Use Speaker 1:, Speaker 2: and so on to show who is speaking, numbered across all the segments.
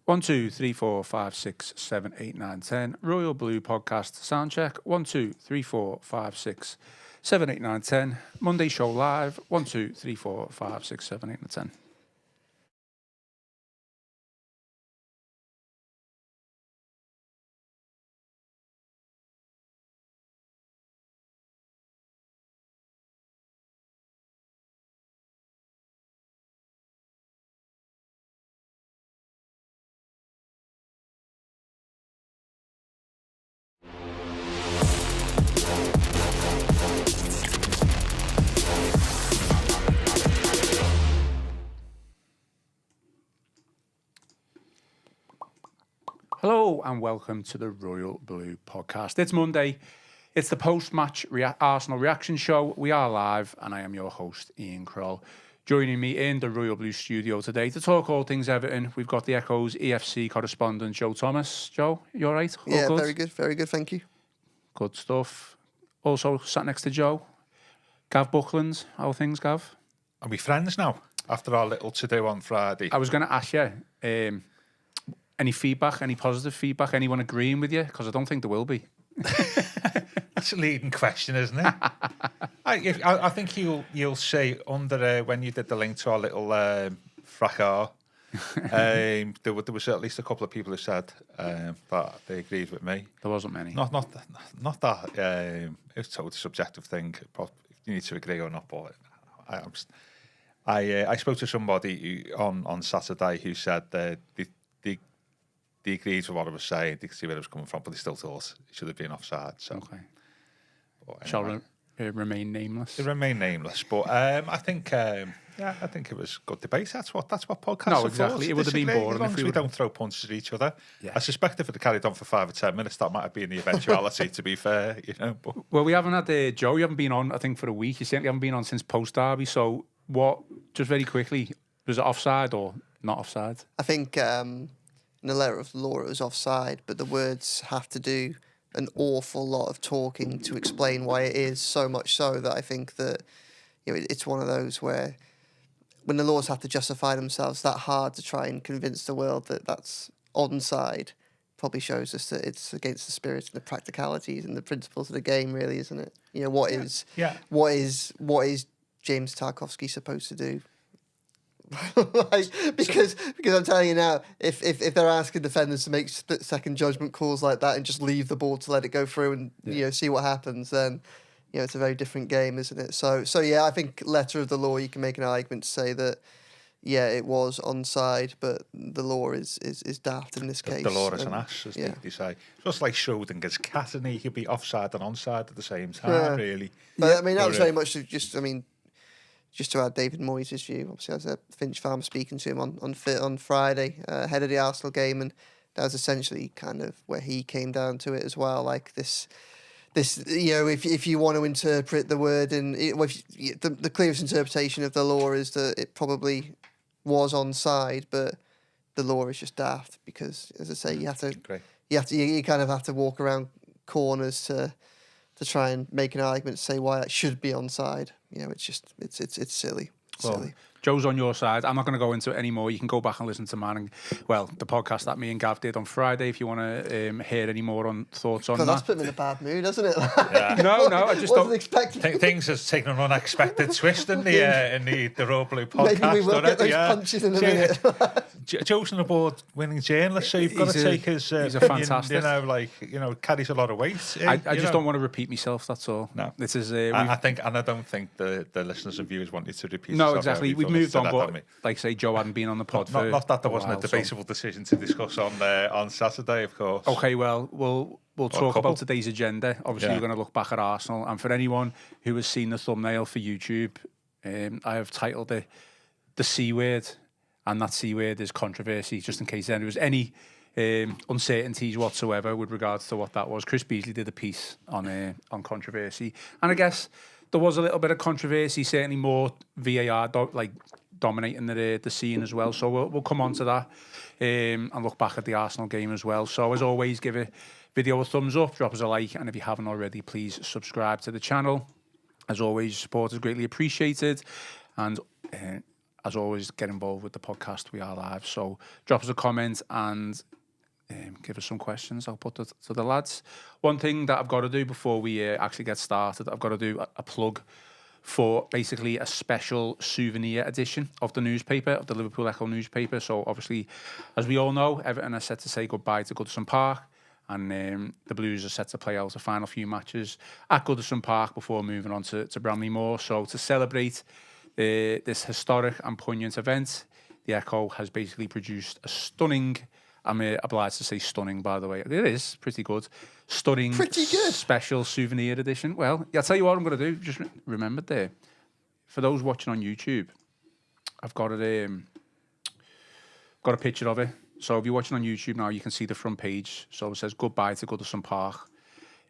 Speaker 1: 1, 2, 3, 4, 5, 6, 7, 8, 9, 10. Royal Blue Podcast sound check. 1, 2, 3, 4, 5, 6, 7, 8, 9, 10. Monday show live. 1, 2, 3, 4, 5, 6, 7, 8, 9, 10. Hello and welcome to the Royal Blue Podcast. It's Monday. It's the post-match Arsenal reaction show. We are live and I am your host, Ian Croll. Joining me in the Royal Blue studio today to talk all things Everton, we've got the Echo's EFC correspondent, Joe Thomas. Joe, you all right? All
Speaker 2: yeah,
Speaker 1: good?
Speaker 2: very good, thank you.
Speaker 1: Good stuff. Also sat next to Joe, Gav Buckland. How are things, Gav?
Speaker 3: Are we friends now after our little to-do on Friday?
Speaker 1: I was going to ask you, any feedback, any positive feedback, anyone agreeing with you? Because I don't think there will be.
Speaker 3: That's a leading question, isn't it? I think you'll see under when you did the link to our little fracas, there was at least a couple of people who said that they agreed with me.
Speaker 1: There wasn't many.
Speaker 3: Not that. It's a totally subjective thing. You need to agree or not, but I spoke to somebody on Saturday who said they agreed with what I was saying. They could see where I was coming from, but they still thought it should have been offside. So,
Speaker 1: okay.
Speaker 3: Anyway,
Speaker 1: Shall remain nameless.
Speaker 3: It remain nameless, but I think it was good debate. That's what podcasts are
Speaker 1: for. Exactly. It would have been boring
Speaker 3: as long as we don't throw punches at each other. Yeah. I suspect if it had carried on for 5 or 10 minutes, that might have been the eventuality. To be fair, But.
Speaker 1: Well, we haven't had Joe. You haven't been on, I think, for a week. You certainly haven't been on since post derby. So, just very quickly, was it offside or not offside?
Speaker 2: I think in the letter of the law it was offside, but the words have to do an awful lot of talking to explain why it is, so much so that I think that it's one of those where when the laws have to justify themselves that hard to try and convince the world that that's onside, probably shows us that it's against the spirit and the practicalities and the principles of the game, really, isn't it? What is James Tarkowski supposed to do? Because I'm telling you now, if they're asking defenders to make split-second judgment calls like that and just leave the ball to let it go through and see what happens, then it's a very different game, isn't it? So yeah, I think letter of the law, you can make an argument to say that it was onside, but the law is daft in this case.
Speaker 3: The law is an ass, as they say. It's just like Schrodinger's cat, and he could be offside and onside at the same time, really.
Speaker 2: But I mean, that was very much just to add David Moyes' view. Obviously, I was at Finch Farm speaking to him on Friday ahead of the Arsenal game, and that was essentially kind of where he came down to it as well. Like this, if you want to interpret the word, and the clearest interpretation of the law is that it probably was onside, but the law is just daft because, as I say, you kind of have to walk around corners to try and make an argument to say why that should be onside. It's just it's silly. Silly.
Speaker 1: Joe's on your side. I'm not going to go into it anymore. You can go back and listen to the podcast that me and Gav did on Friday if you want to hear any more on thoughts on that.
Speaker 2: That's put me in a bad mood, hasn't it?
Speaker 1: No, I just
Speaker 2: wasn't expecting.
Speaker 3: Things has taken an unexpected twist in the Royal Blue podcast.
Speaker 2: Maybe we will get those punches in a minute.
Speaker 3: Joe's an award-winning journalist, so you've got to take his
Speaker 1: he's
Speaker 3: opinion,
Speaker 1: fantastic.
Speaker 3: carries a lot of weight.
Speaker 1: I just don't want to repeat myself, that's all.
Speaker 3: No.
Speaker 1: This is
Speaker 3: I don't think the listeners and viewers want you to repeat
Speaker 1: No,
Speaker 3: yourself.
Speaker 1: exactly. We've moved on, but like say, Joe hadn't been on the pod for
Speaker 3: not that there wasn't a debatable decision to discuss on Saturday, of course.
Speaker 1: Okay, well, we'll talk about today's agenda. Obviously, we're going to look back at Arsenal, and for anyone who has seen the thumbnail for YouTube, I have titled it the C word, and that C word is controversy, just in case there was any uncertainties whatsoever with regards to what that was. Chris Beasley did a piece on controversy, and I guess there was a little bit of controversy, certainly more VAR dominating the scene as well. So we'll come on to that and look back at the Arsenal game as well. So as always, give a video a thumbs up, drop us a like, and if you haven't already, please subscribe to the channel. As always, support is greatly appreciated. And as always, get involved with the podcast. We are live. So drop us a comment and give us some questions. I'll put it to the lads. One thing that I've got to do before we actually get started, I've got to do a plug for basically a special souvenir edition of the newspaper, of the Liverpool Echo newspaper. So obviously, as we all know, Everton are set to say goodbye to Goodison Park, and the Blues are set to play out the final few matches at Goodison Park before moving on to Bramley Moor. So to celebrate this historic and poignant event, the Echo has basically produced a stunning, I'm obliged to say stunning, by the way. It is pretty good. Stunning,
Speaker 2: pretty good
Speaker 1: special souvenir edition. Well, I'll tell you what I'm going to do. Just remembered there. For those watching on YouTube, I've got it. Got a picture of it. So if you're watching on YouTube now, you can see the front page. So it says goodbye to Goodison Park.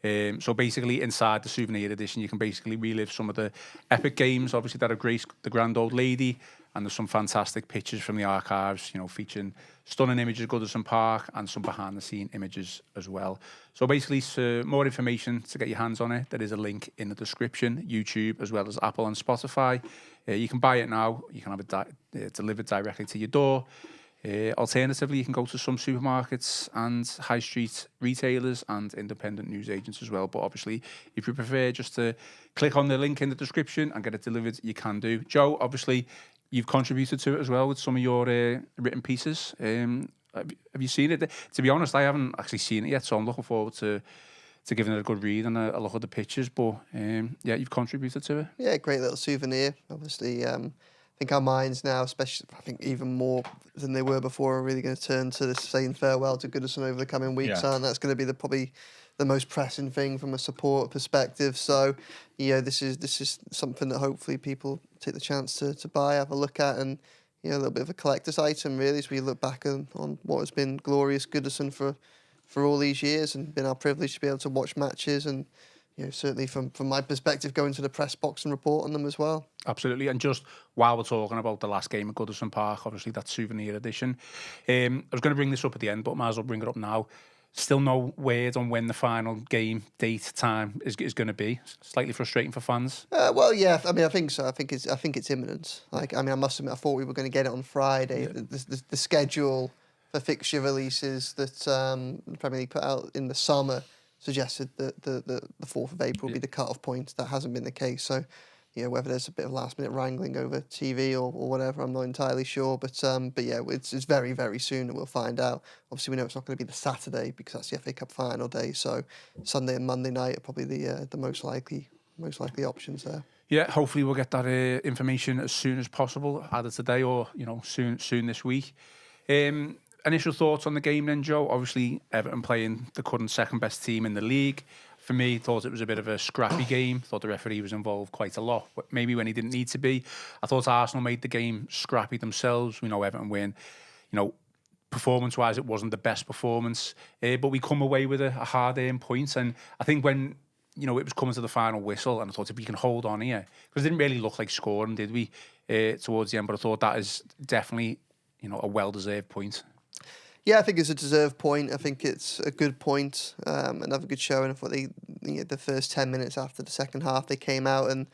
Speaker 1: So basically, inside the souvenir edition, you can basically relive some of the epic games, obviously, that have graced the grand old lady. And there's some fantastic pictures from the archives, featuring stunning images of Goodison Park and some behind-the-scene images as well. So basically, for more information to get your hands on it, there is a link in the description, YouTube, as well as Apple and Spotify. You can buy it now. You can have it delivered directly to your door. Alternatively, you can go to some supermarkets and high street retailers and independent news agents as well. But obviously, if you prefer just to click on the link in the description and get it delivered, you can do. Joe, obviously, you've contributed to it as well with some of your written pieces. Have you seen it? To be honest, I haven't actually seen it yet, so I'm looking forward to giving it a good read and a look at the pictures. But yeah, you've contributed to it.
Speaker 2: Yeah, great little souvenir. Obviously, I think our minds now, especially, I think even more than they were before, are really going to turn to this saying farewell to Goodison over the coming weeks, and that's going to be probably the most pressing thing from a support perspective. So, this is something that hopefully people take the chance to buy, have a look at, and a little bit of a collector's item really, as we look back on what has been glorious Goodison for all these years, and been our privilege to be able to watch matches, and certainly from my perspective, going to the press box and report on them as well.
Speaker 1: Absolutely. And just while we're talking about the last game at Goodison Park, obviously that souvenir edition, I was going to bring this up at the end, but might as well bring it up now. Still no word on when the final game date time is going to be. Slightly frustrating for fans.
Speaker 2: Well, yeah. I mean, I think so. I think it's imminent. I must admit, I thought we were going to get it on Friday. Yeah. The schedule for fixture releases that the Premier League put out in the summer suggested that the 4th of April will be the cut-off point. That hasn't been the case. So, whether there's a bit of last-minute wrangling over TV or whatever, I'm not entirely sure. But yeah, it's very, very soon that we'll find out. Obviously, we know it's not going to be the Saturday because that's the FA Cup final day. So Sunday and Monday night are probably the most likely options there.
Speaker 1: Yeah, hopefully we'll get that information as soon as possible, either today or soon this week. Initial thoughts on the game then, Joe? Obviously, Everton playing the current second-best team in the league. For me, thought it was a bit of a scrappy game. Thought the referee was involved quite a lot, but maybe when he didn't need to be. I thought Arsenal made the game scrappy themselves. We know Everton win. Performance-wise, it wasn't the best performance, but we come away with a hard-earned point. And I think when it was coming to the final whistle, and I thought if we can hold on here, because it didn't really look like scoring, did we, towards the end? But I thought that is definitely a well-deserved point.
Speaker 2: Yeah, I think it's a deserved point. I think it's a good point. Another good showing. I thought the first 10 minutes after the second half, they came out and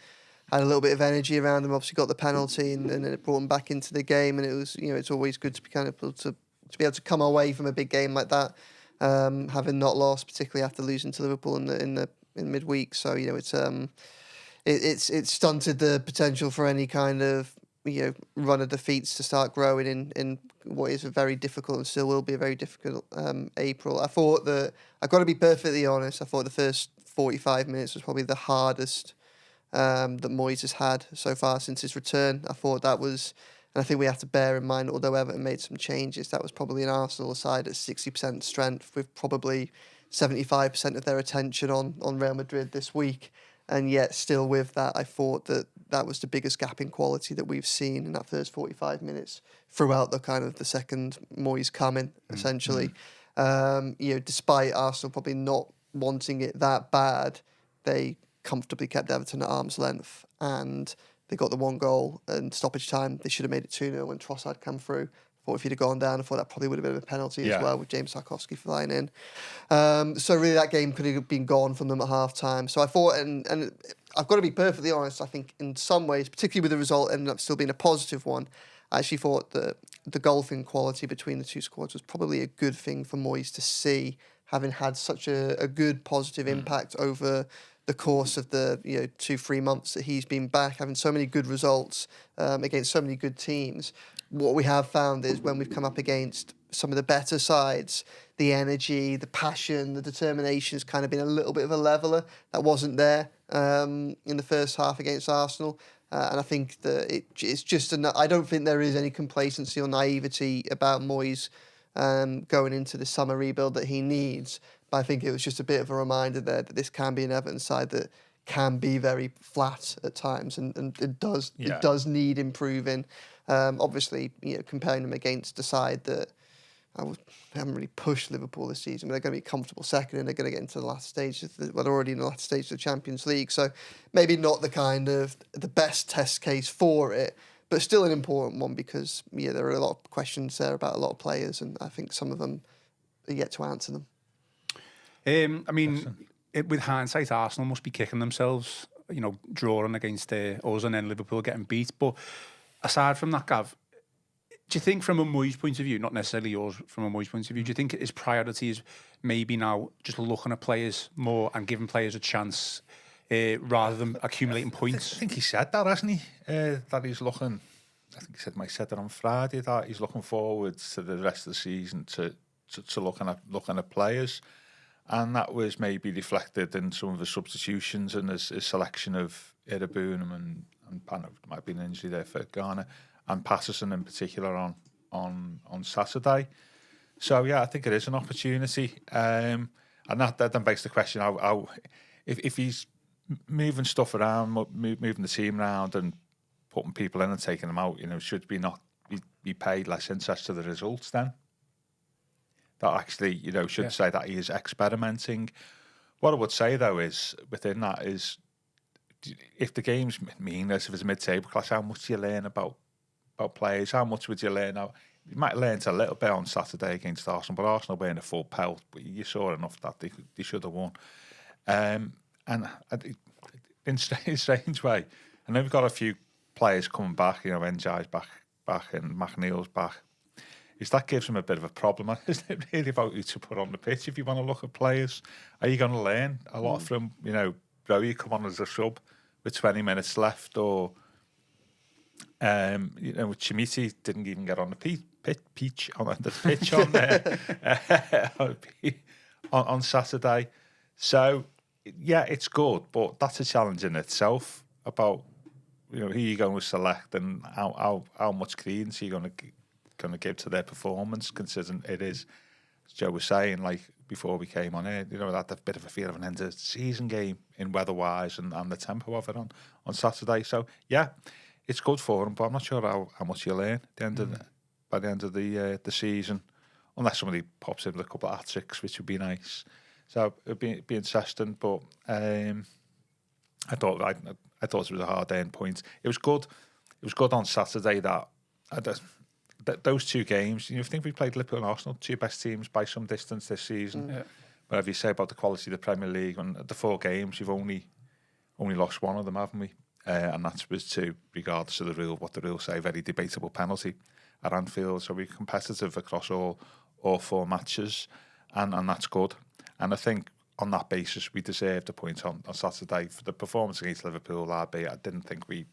Speaker 2: had a little bit of energy around them. Obviously got the penalty and it brought them back into the game. And it was, it's always good to be to be able to come away from a big game like that, having not lost, particularly after losing to Liverpool in midweek. So it's stunted the potential for any kind of run of defeats to start growing in what is a very difficult and still will be a very difficult April. I thought that, I've got to be perfectly honest, I thought the first 45 minutes was probably the hardest that Moyes has had so far since his return. I thought that was, and I think we have to bear in mind, although Everton made some changes, that was probably an Arsenal side at 60% strength with probably 75% of their attention on Real Madrid this week. And yet, still with that, I thought that was the biggest gap in quality that we've seen in that first 45 minutes throughout the second Moyes coming, essentially. Despite Arsenal probably not wanting it that bad, they comfortably kept Everton at arm's length and they got the one goal and stoppage time. They should have made it 2-0 when Trossard come through. thought if he'd have gone down, I thought that probably would have been a penalty as well with James Tarkowski flying in. So really that game could have been gone from them at half-time. So I thought, and I've got to be perfectly honest, I think in some ways, particularly with the result ending up still being a positive one, I actually thought that the golfing quality between the two squads was probably a good thing for Moyes to see, having had such a good positive impact over the course of the 2-3 months that he's been back, having so many good results against so many good teams. What we have found is when we've come up against some of the better sides, the energy, the passion, the determination has kind of been a little bit of a leveller that wasn't there in the first half against Arsenal. And I think that it's just I don't think there is any complacency or naivety about Moyes going into the summer rebuild that he needs. But I think it was just a bit of a reminder there that this can be an Everton side that can be very flat at times, and it does need improving. Obviously, comparing them against a side that haven't really pushed Liverpool this season, but they're going to be comfortable second, and they're going to get into the last stage. They're already in the last stage of the Champions League, so maybe not the best test case for it, but still an important one because there are a lot of questions there about a lot of players, and I think some of them are yet to answer them.
Speaker 1: I mean, with hindsight, Arsenal must be kicking themselves, drawing against us and then Liverpool getting beat. But aside from that, Gav, do you think from a Moyes point of view, not necessarily yours, from a Moyes point of view, do you think his priority is maybe now just looking at players more and giving players a chance rather than accumulating points?
Speaker 3: I think he said that, hasn't he? That he's looking, I think he said that on Friday, that he's looking forward to the rest of the season to looking at players. And that was maybe reflected in some of his substitutions and his selection of Ereboonum and Pano, might have been an injury there for Ghana, and Patterson in particular on Saturday. So yeah, I think it is an opportunity, and that then begs the question: how if he's moving stuff around, moving the team around, and putting people in and taking them out, should we not be paid less interest to the results then? That actually, should say that he is experimenting. What I would say though is within that is, if the game's meaningless, if it's a mid-table class, how much do you learn about players? How much would you learn? Now, you might learn a little bit on Saturday against Arsenal, but Arsenal were in a full pelt. But you saw enough that they should have won. And in a strange way, and then we've got a few players coming back. Njai's back, and McNeil's back. Is that gives him a bit of a problem? Isn't it really about who to put on the pitch if you want to look at players? Are you going to learn a lot from, Rowie come on as a sub with 20 minutes left, or, Chimiti didn't even get on the pitch on Saturday. So, yeah, it's good, but that's a challenge in itself about, who you're going to select and how much credence you're going to give to their performance, considering it is, as Joe was saying, like before we came on here, that a bit of a feel of an end of season game in weather-wise and the tempo of it on Saturday. So yeah, it's good for him, but I'm not sure how much you learn by the end of the season, unless somebody pops in with a couple of hat-tricks, which would be nice. So it'd be interesting, but I thought it was a hard end point. It was good. It was good on Saturday that those two games, I think we played Liverpool and Arsenal, two best teams by some distance this season. Yeah. Whatever you say about the quality of the Premier League, and the 4 games, you've only lost one of them, haven't we? And that was to, regardless of what the rules say, very debatable penalty at Anfield. So we're competitive across all 4 matches, and that's good. And I think on that basis, we deserved a point on Saturday for the performance against Liverpool. I didn't think we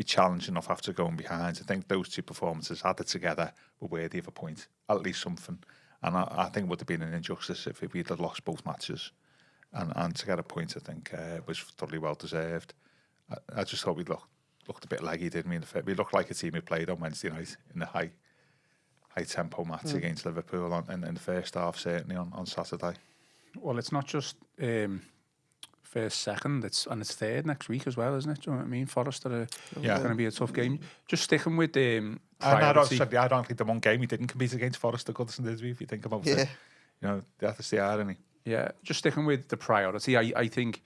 Speaker 3: challenged enough after going behind. I think those 2 performances added together were worthy of a point, at least something. And I think it would have been an injustice if we'd have lost both matches. And to get a point, I think, was thoroughly well deserved. I just thought we looked a bit leggy, didn't we? We looked like a team who played on Wednesday night in the high tempo match against Liverpool in the first half, certainly on Saturday.
Speaker 1: Well, it's not just first, second, it's third next week as well, isn't it? Do you know what I mean? Forest are going to be a tough game. Just sticking with
Speaker 3: I don't think the one game we didn't compete against Forest or Goodison, did we? If you think about it, that's the irony.
Speaker 1: Yeah, just sticking with the priority, I think,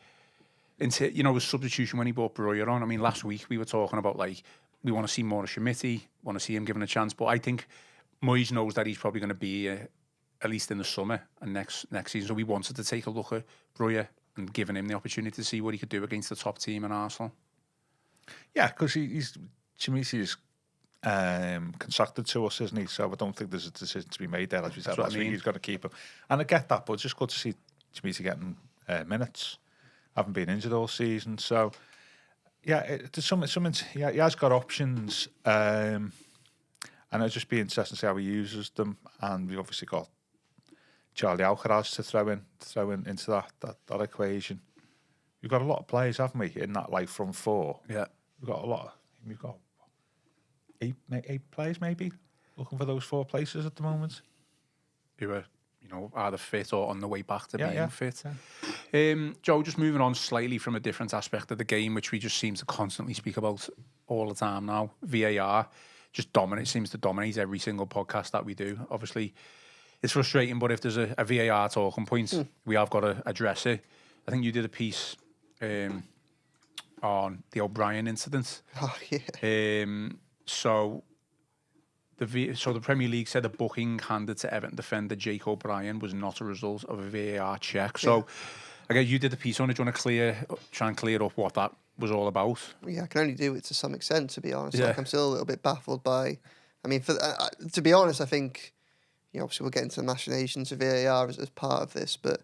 Speaker 1: with substitution when he brought Breuer on. I mean, last week we were talking about, like, we want to see more of Schmidt, want to see him given a chance, but I think Moyes knows that he's probably going to be at least in the summer and next season. So we wanted to take a look at Breuer and giving him the opportunity to see what he could do against the top team in Arsenal.
Speaker 3: Yeah, because Chimisi's contracted to us, isn't he? So I don't think there's a decision to be made there. As we said last week, he's got to keep him. And I get that, but it's just good to see Chimisi getting minutes. Haven't been injured all season. So, yeah, he has got options. And it'll just be interesting to see how he uses them. And we've obviously got Charlie Alcaraz to throw in into that equation. We've got a lot of players, haven't we, in that front four?
Speaker 1: Yeah.
Speaker 3: We've got eight players maybe looking for those 4 places at the moment.
Speaker 1: Who are, either fit or on the way back to being fit.
Speaker 3: Yeah.
Speaker 1: Joe, just moving on slightly from a different aspect of the game, which we just seem to constantly speak about all the time now. VAR seems to dominate every single podcast that we do. Obviously, it's frustrating, but if there's a VAR talking point, we have got to address it. I think you did a piece on the O'Brien incident.
Speaker 2: Oh, yeah.
Speaker 1: So the Premier League said the booking handed to Everton defender Jake O'Brien was not a result of a VAR check. So, again, you did the piece on it. Do you want to try and clear up what that was all about?
Speaker 2: Yeah, I can only do it to some extent, to be honest.
Speaker 1: Yeah.
Speaker 2: I'm still a little bit baffled by... I mean, to be honest, I think, obviously we'll get into the machinations of VAR as part of this, but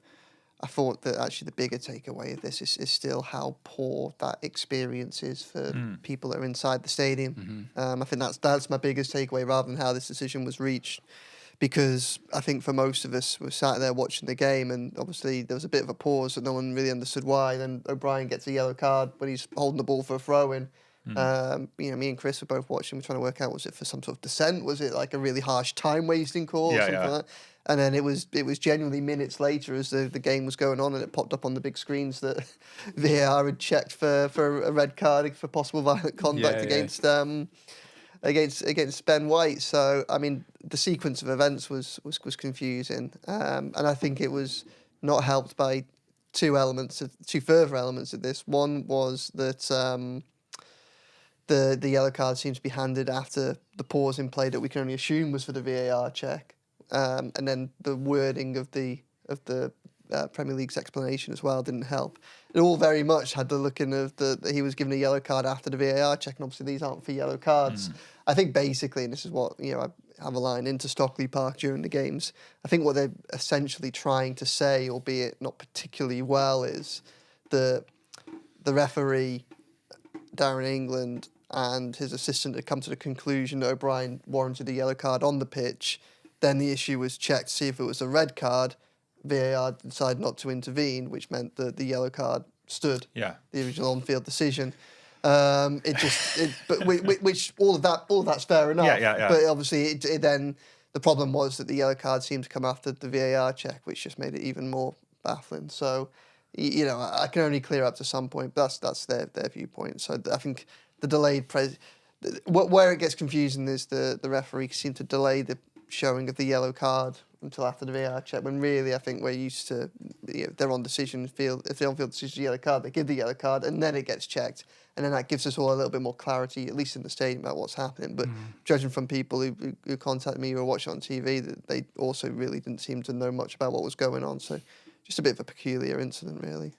Speaker 2: I thought that actually the bigger takeaway of this is still how poor that experience is for people that are inside the stadium. I think that's my biggest takeaway rather than how this decision was reached, because I think for most of us, we're sat there watching the game and obviously there was a bit of a pause that no one really understood why. Then O'Brien gets a yellow card when he's holding the ball for a throw-in. Me and Chris were both watching. We're trying to work out, was it for some sort of dissent? Was it like a really harsh time wasting call or something like that? And then it was genuinely minutes later as the game was going on and it popped up on the big screens that VAR had checked for a red card for possible violent conduct against Ben White. So I mean the sequence of events was confusing, and I think it was not helped by two further elements of this. One was that the yellow card seems to be handed after the pause in play that we can only assume was for the VAR check, and then the wording of the Premier League's explanation as well didn't help. It all very much had the looking of that he was given a yellow card after the VAR check, and obviously these aren't for yellow cards. I think basically, and this is what I have a line into Stockley Park during the games, I think what they're essentially trying to say, albeit not particularly well, is the referee, Darren England, and his assistant had come to the conclusion that O'Brien warranted a yellow card on the pitch. Then the issue was checked to see if it was a red card. VAR decided not to intervene, which meant that the yellow card stood. Yeah, the original on-field decision. Which all of that's fair enough. Yeah. But obviously, it then the problem was that the yellow card seemed to come after the VAR check, which just made it even more baffling. So, I can only clear up to some point, but that's their viewpoint. So I think the delayed where it gets confusing is the referee seemed to delay the showing of the yellow card until after the VAR check, when really I think we're used to, they're on decision field. If the on-field decision is a yellow card, they give the yellow card and then it gets checked, and then that gives us all a little bit more clarity, at least in the stadium, about what's happening. But judging from people who contacted me or watched it on TV, that they also really didn't seem to know much about what was going on. So just a bit of a peculiar incident, really.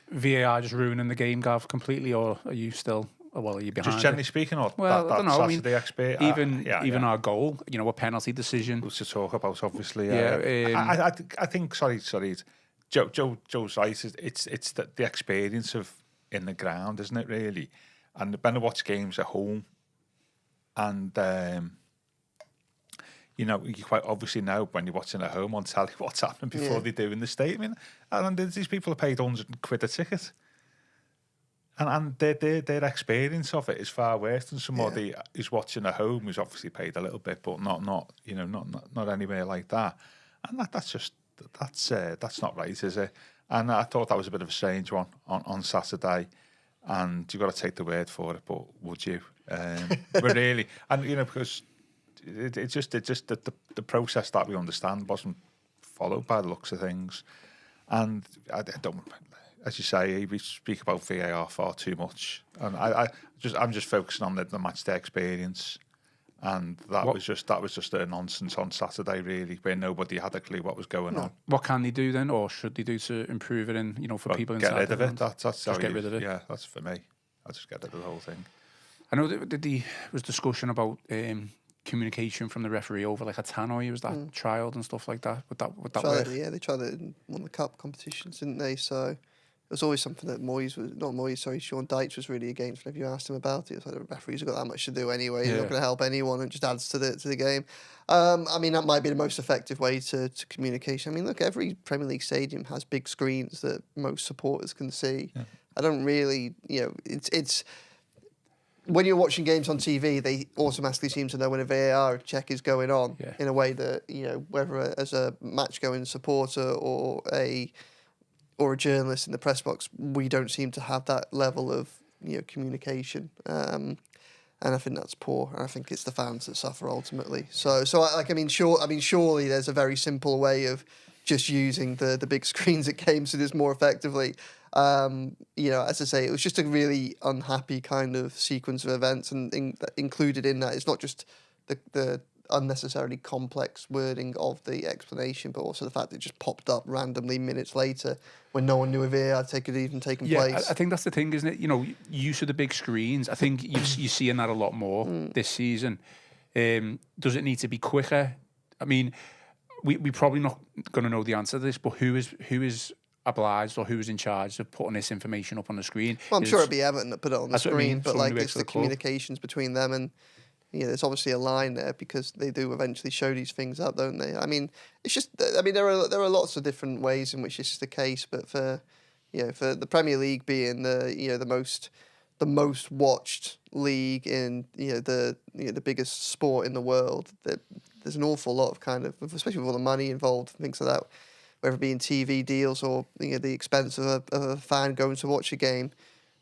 Speaker 1: VAR just ruining the game, Gav, completely, or are you still? Well, are you behind?
Speaker 3: Just generally speaking, or
Speaker 1: well, I don't know.
Speaker 3: Saturday experience.
Speaker 1: Even our goal, a penalty decision.
Speaker 3: Was to talk about, obviously. I think. Sorry. Joe's right. It's the experience of in the ground, isn't it? Really, and when I watch games at home, and you quite obviously know when you're watching at home on telly what's happening before they do in the stadium. And these people are paid £100 a ticket. And their experience of it is far worse than somebody who's watching at home, who's obviously paid a little bit, but not anywhere like that. And that's not right, is it? And I thought that was a bit of a strange one on Saturday. And you've got to take the word for it, but would you? But really, and because it's just that the process that we understand wasn't followed by the looks of things, and I don't. As you say, we speak about VAR far too much, and I'm just focusing on the match day experience, And that was just a nonsense on Saturday, really, where nobody had a clue what was going on.
Speaker 1: What can they do then, or should they do to improve it? And for people inside,
Speaker 3: get rid of it. That's
Speaker 1: just get rid of it.
Speaker 3: Yeah, that's for me. I just get rid of the whole thing.
Speaker 1: I know that there was discussion about communication from the referee over like a tannoy. Was that trialed and stuff like that? Would that work?
Speaker 2: Yeah, they tried it in one of the cup competitions, didn't they? So it was always something that Sean Dyche was really against. Whenever you asked him about it, it's like the referees have got that much to do anyway. You're not going to help anyone, and just adds to the game. I mean, that might be the most effective way to communication. I mean, look, every Premier League stadium has big screens that most supporters can see. Yeah. I don't really, it's when you're watching games on TV, they automatically seem to know when a VAR check is going on in a way that whether as a match-going supporter or a journalist in the press box, we don't seem to have that level of communication, and I think that's poor. And I think it's the fans that suffer ultimately. So surely there's a very simple way of just using the big screens at games to do this more effectively. As I say, it was just a really unhappy kind of sequence of events, and included in that, it's not just the unnecessarily complex wording of the explanation, but also the fact that it just popped up randomly minutes later when no one knew a VAR had even taken place.
Speaker 1: I think that's the thing, isn't it? Use of the big screens. I think you're seeing that a lot more this season. Does it need to be quicker? I mean, we probably not going to know the answer to this, but who is obliged or who's in charge of putting this information up on the screen?
Speaker 2: Well, I'm sure it'd be Everton that put it on the screen, but it's the communications between them and. There's obviously a line there because they do eventually show these things up, don't they? I mean, it's just. I mean, there are lots of different ways in which this is the case, but for the Premier League being the most watched league in the biggest sport in the world, there's an awful lot of kind of, especially with all the money involved, things like that, whether it be in TV deals or the expense of a fan going to watch a game.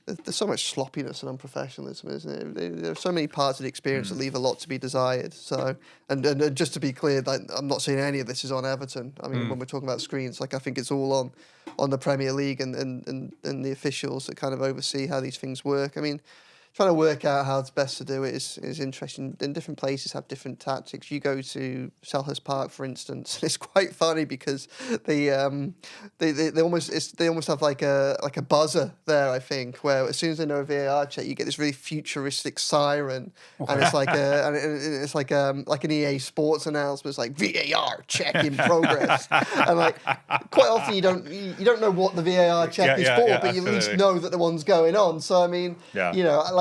Speaker 2: There's so much sloppiness and unprofessionalism, isn't it? There are so many parts of the experience that leave a lot to be desired. So, and just to be clear, I'm not saying any of this is on Everton. I mean, when we're talking about screens, I think it's all on the Premier League and the officials that kind of oversee how these things work. I mean, trying to work out how it's best to do it is interesting. And different places have different tactics. You go to Selhurst Park, for instance, it's quite funny because they almost have like a buzzer there, I think, where as soon as they know a VAR check, you get this really futuristic siren, and it's like an EA Sports announcement. It's like VAR check in progress, and like quite often you don't know what the VAR check is for, but you at least know that the one's going on. So I mean,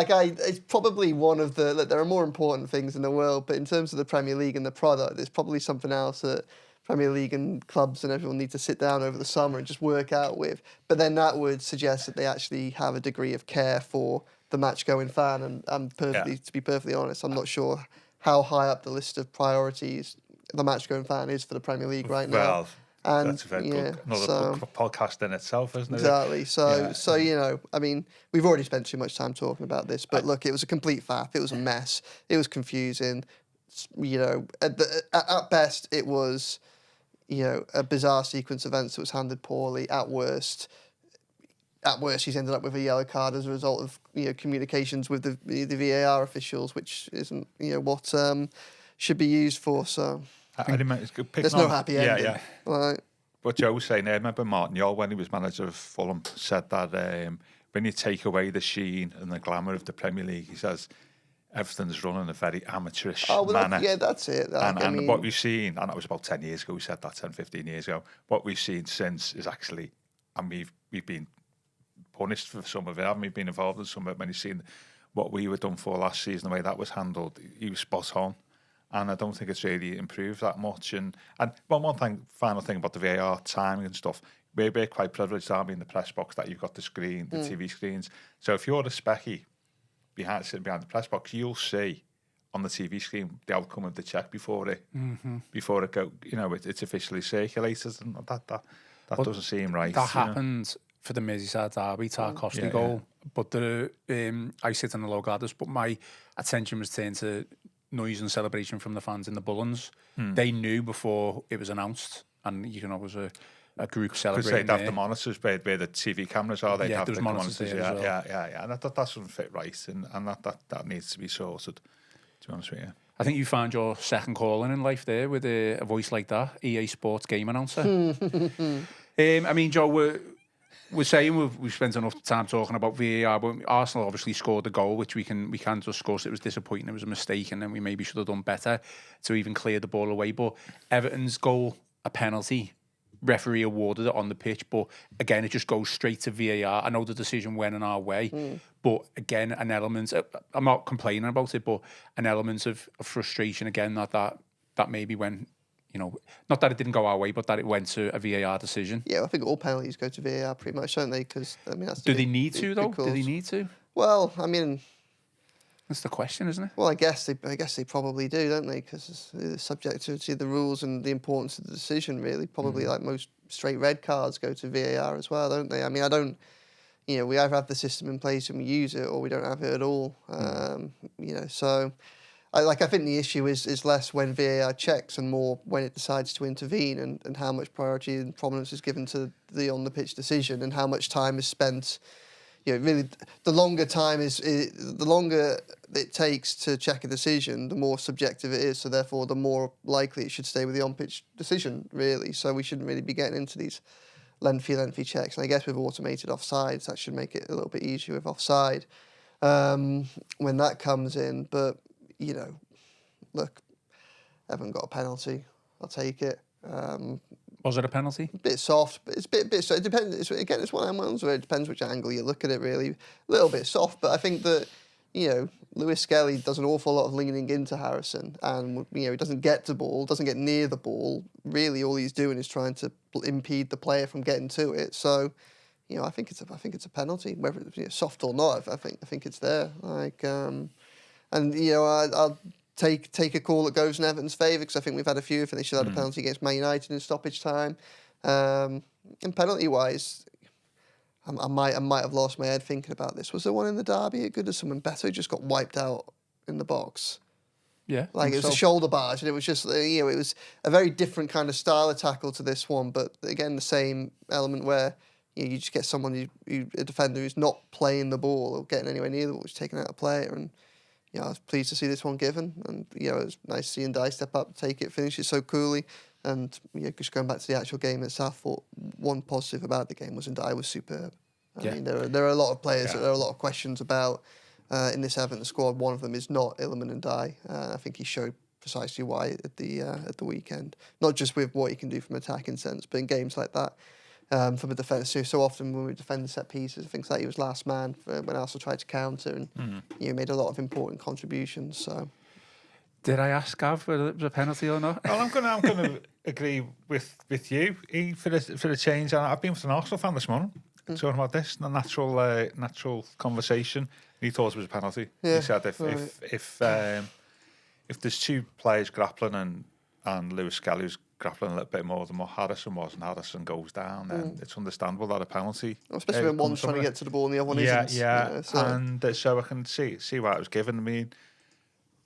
Speaker 2: it's probably one of there are more important things in the world, but in terms of the Premier League and the product, there's probably something else that Premier League and clubs and everyone need to sit down over the summer and just work out with. But then that would suggest that they actually have a degree of care for the match-going fan. And to be perfectly honest, I'm not sure how high up the list of priorities the match-going fan is for the Premier League right now.
Speaker 3: Well, and that's a very good podcast in itself, isn't it?
Speaker 2: Exactly. So I mean, we've already spent too much time talking about this, but look, it was a complete faff. It was a mess. It was confusing. At best, it was, a bizarre sequence of events that was handled poorly. At worst, he's ended up with a yellow card as a result of communications with the VAR officials, which isn't what should be used for. So. There's no happy ending. Yeah. Right.
Speaker 3: What Joe was saying, I remember Martin Yole, when he was manager of Fulham, said that when you take away the sheen and the glamour of the Premier League, he says everything's run in a very amateurish manner.
Speaker 2: That's it.
Speaker 3: And what we've seen, and that was about 10 years ago, we said that 10, 15 years ago, what we've seen since is actually, and we've been punished for some of it, haven't we? Been involved in some of it. When you've seen what we were done for last season, the way that was handled, he was spot on. And I don't think it's really improved that much. And final thing about the VAR timing and stuff, we're quite privileged, aren't we, in the press box, that you've got the screen, the TV screens. So if you're a specky sitting behind the press box, you'll see on the TV screen the outcome of the check before it go. It's officially circulated, and that doesn't seem right.
Speaker 1: That happened for the Merseyside derby, Tarkovsky goal. But I sit on the low guarders, but my attention was turned to noise and celebration from the fans in the Bullens. They knew before it was announced, and it was a group celebrating.
Speaker 3: Because they'd have the monitors where the TV cameras are. They'd have the monitors.
Speaker 1: Yeah.
Speaker 3: And that doesn't fit right, and that needs to be sorted. To be honest with you.
Speaker 1: I think you found your second calling in life there with a voice like that, EA Sports game announcer. I mean, Joe, we're saying we've spent enough time talking about VAR, but Arsenal obviously scored a goal, which we can discuss. It was disappointing. It was a mistake, and then we maybe should have done better to even clear the ball away. But Everton's goal, a penalty. Referee awarded it on the pitch, but again, it just goes straight to VAR. I know the decision went in our way, but again, an element. I'm not complaining about it, but an element of frustration again that maybe when, you know, not that it didn't go our way, but that it went to a VAR decision.
Speaker 2: Yeah, I think all penalties go to VAR pretty much, don't they? Because I mean, that's
Speaker 1: do they need to though? Do they need to?
Speaker 2: Well, I mean,
Speaker 1: that's the question, isn't it?
Speaker 2: Well, I guess they probably do, don't they? Because the subjectivity of the rules and the importance of the decision, really, probably like most straight red cards go to VAR as well, don't they? I mean, I don't, you know, we either have the system in place and we use it, or we don't have it at all. You know, so I think the issue is less when VAR checks and more when it decides to intervene, and how much priority and prominence is given to the on the pitch decision, and how much time is spent. You know, really, the longer the longer it takes to check a decision, the more subjective it is. So therefore, the more likely it should stay with the on-pitch decision, really. So we shouldn't really be getting into these lengthy checks. And I guess with automated offsides, that should make it a little bit easier with offside when that comes in. But, you know, look, Everton got a penalty. I'll take it.
Speaker 1: Was it a penalty?
Speaker 2: A bit soft, but it's a bit. So it depends. It's one of them ones where it depends which angle you look at it. Really, a little bit soft, but I think that, you know, Lewis Skelly does an awful lot of leaning into Harrison, and, you know, he doesn't get to ball, doesn't get near the ball. Really, all he's doing is trying to impede the player from getting to it. So, you know, I think it's a penalty, whether it's, you know, soft or not. I think it's there. Like, and, you know, I'll take a call that goes in Everton's favour, because I think we've had a few. I think they should have had a penalty against Man United in stoppage time. And penalty wise, I might have lost my head thinking about this. Was there one in the derby at Goodison when Beto just got wiped out in the box?
Speaker 1: Yeah,
Speaker 2: like it was a shoulder barge, and it was just, you know, it was a very different kind of style of tackle to this one. But again, the same element where, you know, you just get someone a defender who's not playing the ball or getting anywhere near the ball, who's taking out a player. And, you know, I was pleased to see this one given, and, you know, it was nice seeing Dye step up, take it, finish it so coolly. And, you know, just going back to the actual game itself, thought one positive about the game was Dye was superb. I mean, there are a lot of players that there are a lot of questions about in this Everton squad. One of them is not Ilman and Dye. I think he showed precisely why at the weekend. Not just with what he can do from an attacking sense, but in games like that. From a defence, so often when we defend the set pieces, things like he was last man when Arsenal tried to counter, and you know, made a lot of important contributions. So,
Speaker 1: did I ask Gav whether it was a penalty or not?
Speaker 3: Well, I'm going to agree with you for the change. I've been with an Arsenal fan this morning talking about this, the natural conversation. He thought it was a penalty.
Speaker 2: Yeah,
Speaker 3: he said if there's two players grappling and Lewis Skelly's grappling a little bit more than what Harrison was, and Harrison goes down, then it's understandable that a penalty.
Speaker 2: Especially when one's trying to get to the ball and the other one isn't.
Speaker 3: Yeah,
Speaker 2: you know, so.
Speaker 3: And so I can see why it was given. I mean,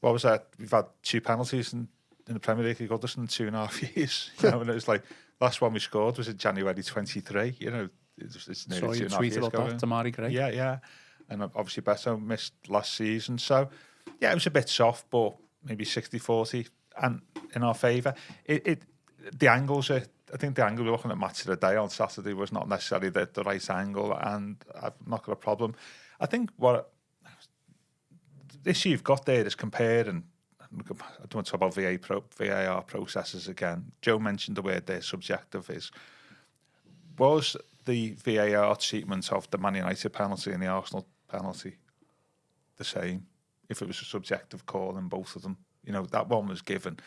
Speaker 3: what was that? We've had two penalties in the Premier League at Goodison in 2.5 years. You know, and it was like, last one we scored was in January 23. You know, it's nearly 2.5 years ago.
Speaker 1: That, Damari Gray.
Speaker 3: Yeah. And obviously Beto missed last season. So, yeah, it was a bit soft, but maybe 60-40 and in our favour. The angles I think the angle we're looking at Match of the Day on Saturday was not necessarily the right angle, and I've not got a problem. I think what the issue you've got there is comparing, I don't want to talk about VAR processes again. Joe mentioned the word there, subjective is. Was the VAR treatment of the Man United penalty and the Arsenal penalty the same? If it was a subjective call in both of them, you know, that one was given.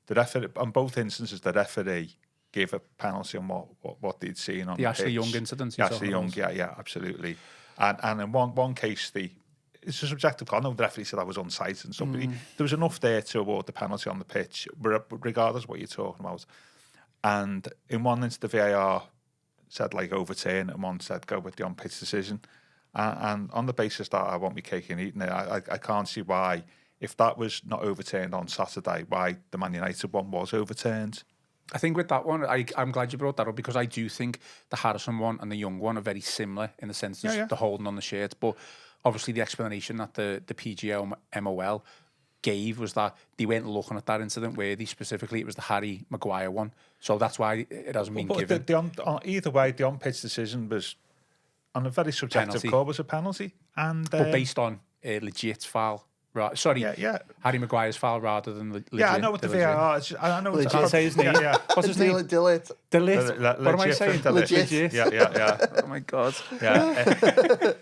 Speaker 3: The referee, on both instances, the referee gave a penalty on what they'd seen on the
Speaker 1: Ashley
Speaker 3: pitch.
Speaker 1: Young incident.
Speaker 3: The Ashley Young, yeah, absolutely. And in one case, it's a subjective call. No, the referee said that was onside and somebody. There was enough there to award the penalty on the pitch, regardless of what you're talking about. And in one instance, the VAR said like overturn, and one said go with the on-pitch decision. And on the basis that I want my cake and eating it, I can't see why, if that was not overturned on Saturday, why the Man United one was overturned.
Speaker 1: I think with that one, I'm glad you brought that up, because I do think the Harrison one and the Young one are very similar in the sense of the holding on the shirt. But obviously the explanation that the PGMOL gave was that they weren't looking at that incident where specifically it was the Harry Maguire one. So that's why it hasn't been given.
Speaker 3: Either way, the on-pitch decision was on a very subjective call, was a penalty. And
Speaker 1: but based on a legit foul. Right, sorry, Harry Maguire's foul rather than legit.
Speaker 3: Yeah, I know what the VAR is. I know what
Speaker 1: can't say his name.
Speaker 3: Yeah.
Speaker 1: What's his name?
Speaker 2: Delete.
Speaker 1: What am I saying?
Speaker 2: Legit.
Speaker 3: Yeah.
Speaker 1: Oh my God.
Speaker 3: Yeah.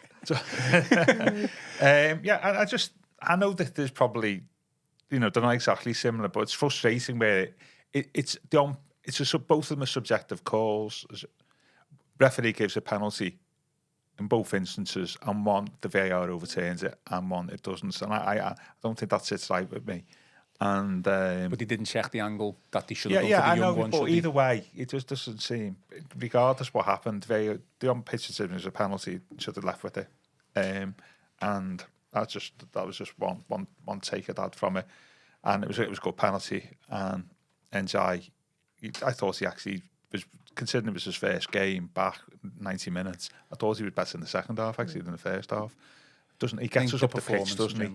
Speaker 3: I know that there's probably, they're not exactly similar, but it's frustrating where it's just both of them are subjective calls. Referee gives a penalty in both instances, and one the VAR overturns it, and one it doesn't. And I don't think that sits right with me. And
Speaker 1: but they didn't check the angle that they should have done for the
Speaker 3: I
Speaker 1: young
Speaker 3: know,
Speaker 1: one.
Speaker 3: But either way, it just doesn't seem, regardless what happened, the on-pitch decision was a penalty. Should have left with it, and that was just one take I had from it, and it was a good penalty. And I thought he actually was, considering it was his first game back 90 minutes, I thought he was better in the second half actually than the first half. He gets us up the pitch, doesn't he?